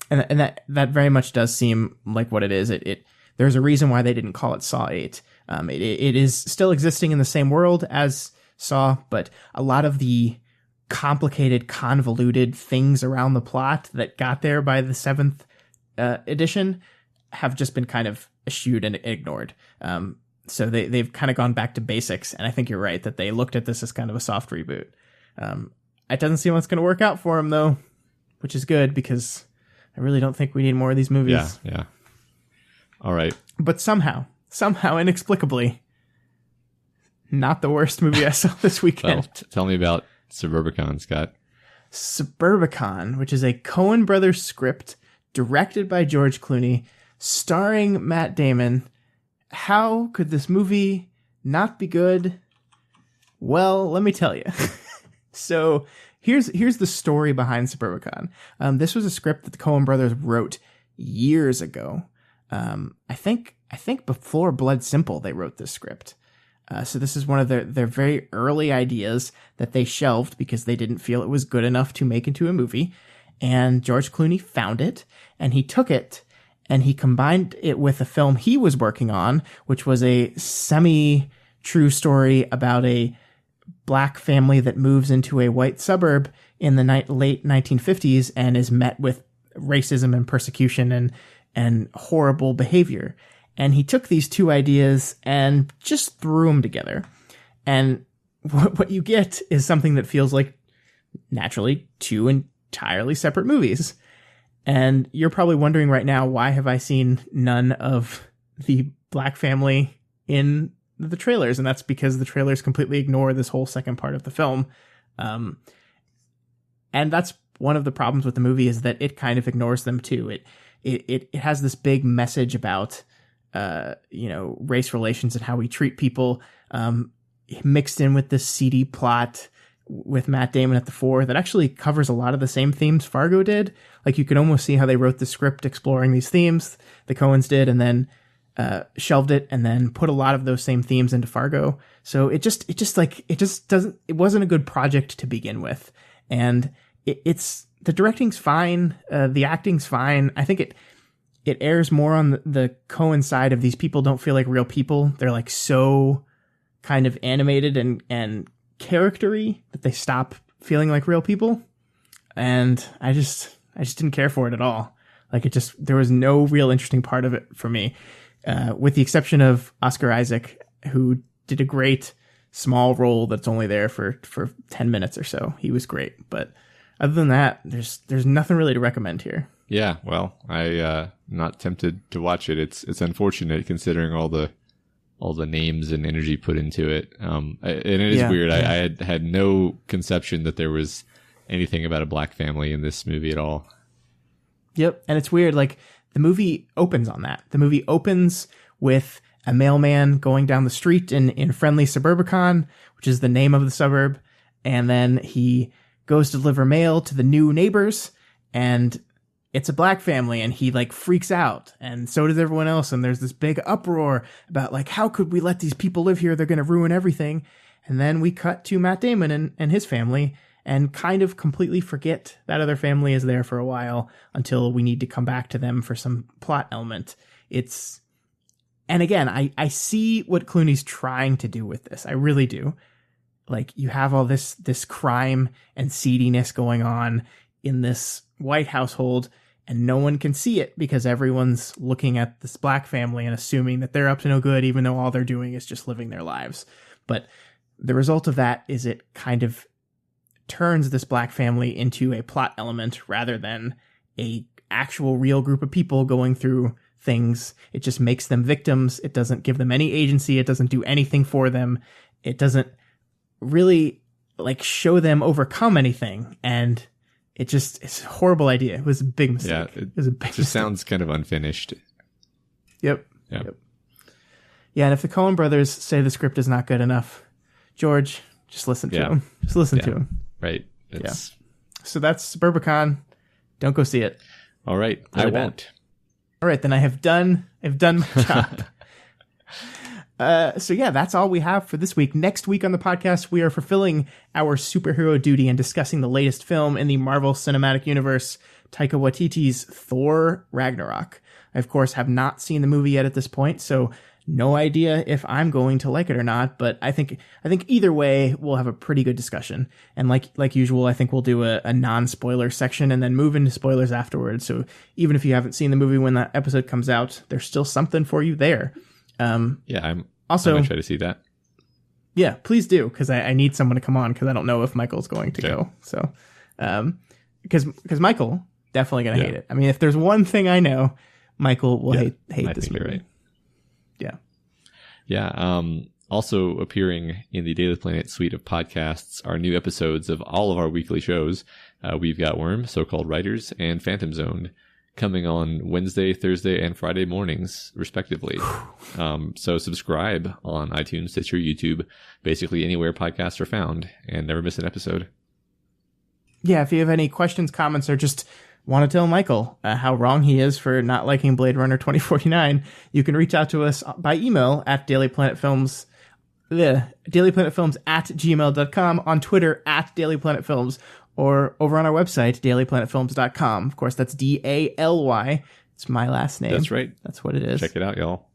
Speaker 3: And
Speaker 2: that very much does seem like what it is. There's a reason why they didn't call it Saw 8. It is still existing in the same world as Saw, but a lot of the complicated, convoluted things around the plot that got there by the 7th edition have just been kind of eschewed and ignored. So they've kind of gone back to basics, and I think you're right that they looked at this as kind of a soft reboot. It doesn't seem like it's going to work out for them, though, which is good because I really don't think we need more of these movies.
Speaker 3: Yeah. All right.
Speaker 2: But somehow, inexplicably, not the worst movie I saw this weekend.
Speaker 3: Well, tell me about Suburbicon, Scott.
Speaker 2: Suburbicon, which is a Coen Brothers script directed by George Clooney, starring Matt Damon. How could this movie not be good? Well, let me tell you. So here's the story behind Suburbicon. This was a script that the Coen Brothers wrote years ago. I think before Blood Simple they wrote this script. So this is one of their very early ideas that they shelved because they didn't feel it was good enough to make into a movie. And George Clooney found it, and he took it, and he combined it with a film he was working on, which was a semi-true story about a black family that moves into a white suburb in the late 1950s and is met with racism and persecution and horrible behavior. And he took these two ideas and just threw them together. And what you get is something that feels like, naturally, two entirely separate movies. And you're probably wondering right now, why have I seen none of the black family in the trailers? And that's because the trailers completely ignore this whole second part of the film. And that's one of the problems with the movie, is that it kind of ignores them too. It has this big message about race relations and how we treat people, mixed in with this seedy plot with Matt Damon at the fore that actually covers a lot of the same themes Fargo did. Like, you could almost see how they wrote the script exploring these themes, the Coens did, and then shelved it and then put a lot of those same themes into Fargo. So it wasn't a good project to begin with. And the directing's fine. The acting's fine. I think it airs more on the Coen side of these people don't feel like real people. They're like so kind of animated and charactery that they stop feeling like real people. And I just didn't care for it at all. Like, there was no real interesting part of it for me, with the exception of Oscar Isaac, who did a great small role that's only there for 10 minutes or so. He was great. But other than that, there's nothing really to recommend here.
Speaker 3: Yeah, well, I'm not tempted to watch it. It's unfortunate considering all the names and energy put into it. And it is weird. Yeah. I had no conception that there was anything about a black family in this movie at all.
Speaker 2: Yep, and it's weird. Like, the movie opens on that. The movie opens with a mailman going down the street in friendly Suburbicon, which is the name of the suburb, and then he goes to deliver mail to the new neighbors, and it's a black family, and he like freaks out, and so does everyone else, and there's this big uproar about like, how could we let these people live here? They're going to ruin everything. And then we cut to Matt Damon and his family, and kind of completely forget that other family is there for a while until we need to come back to them for some plot element. And again, I see what Clooney's trying to do with this. I really do. Like, you have all this crime and seediness going on in this white household, and no one can see it because everyone's looking at this black family and assuming that they're up to no good, even though all they're doing is just living their lives. But the result of that is it kind of turns this black family into a plot element rather than a actual real group of people going through things. It just makes them victims. It doesn't give them any agency. It doesn't do anything for them. It doesn't really like show them overcome anything. And it's a horrible idea. It was a big mistake.
Speaker 3: Yeah,
Speaker 2: it was a big mistake.
Speaker 3: Sounds kind of unfinished.
Speaker 2: Yep. Yeah, and if the Coen brothers say the script is not good enough, George, just listen to them. Just listen to them.
Speaker 3: Right.
Speaker 2: So that's Suburbicon. Don't go see it.
Speaker 3: All right.
Speaker 2: Really
Speaker 3: I won't.
Speaker 2: All right, then I've done my job. So that's all we have for this week. Next week on the podcast, we are fulfilling our superhero duty and discussing the latest film in the Marvel Cinematic Universe, Taika Waititi's Thor Ragnarok. I, of course, have not seen the movie yet at this point, so no idea if I'm going to like it or not, but I think either way we'll have a pretty good discussion. And like usual, I think we'll do a non-spoiler section and then move into spoilers afterwards. So even if you haven't seen the movie when that episode comes out, there's still something for you there. I'm gonna
Speaker 3: try to see that.
Speaker 2: Yeah, please do, because I need someone to come on, because I don't know if Michael's going to go. So, because Michael definitely gonna hate it. I mean, if there's one thing I know, Michael will hate this movie.
Speaker 3: Right.
Speaker 2: Yeah.
Speaker 3: Yeah. Also appearing in the Daily Planet suite of podcasts are new episodes of all of our weekly shows. We've got Worm, So-Called Writers, and Phantom Zone coming on Wednesday, Thursday, and Friday mornings, respectively. So subscribe on iTunes, Stitcher, YouTube, basically anywhere podcasts are found, and never miss an episode.
Speaker 2: Yeah, if you have any questions, comments, or just want to tell Michael how wrong he is for not liking Blade Runner 2049, you can reach out to us by email at dailyplanetfilms, dailyplanetfilms@gmail.com, on Twitter @dailyplanetfilms, or over on our website, dailyplanetfilms.com. Of course, that's DALY. It's my last name.
Speaker 3: That's right.
Speaker 2: That's what it is.
Speaker 3: Check it out, y'all.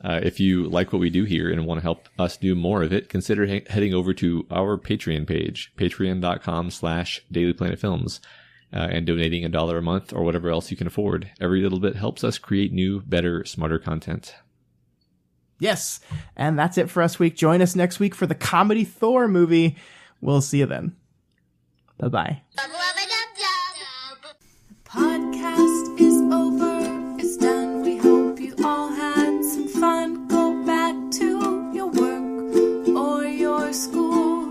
Speaker 3: If you like what we do here and want to help us do more of it, consider heading over to our Patreon page, patreon.com/dailyplanetfilms, and donating $1 a month or whatever else you can afford. Every little bit helps us create new, better, smarter content.
Speaker 2: Yes. And that's it for us week. Join us next week for the comedy Thor movie. We'll see you then. Bye-bye.
Speaker 1: The podcast is over. It's done. We hope you all had some fun. Go back to your work or your school.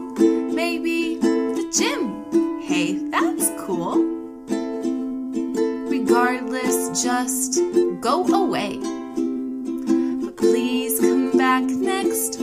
Speaker 1: Maybe the gym. Hey, that's cool. Regardless, just go away. But please come back next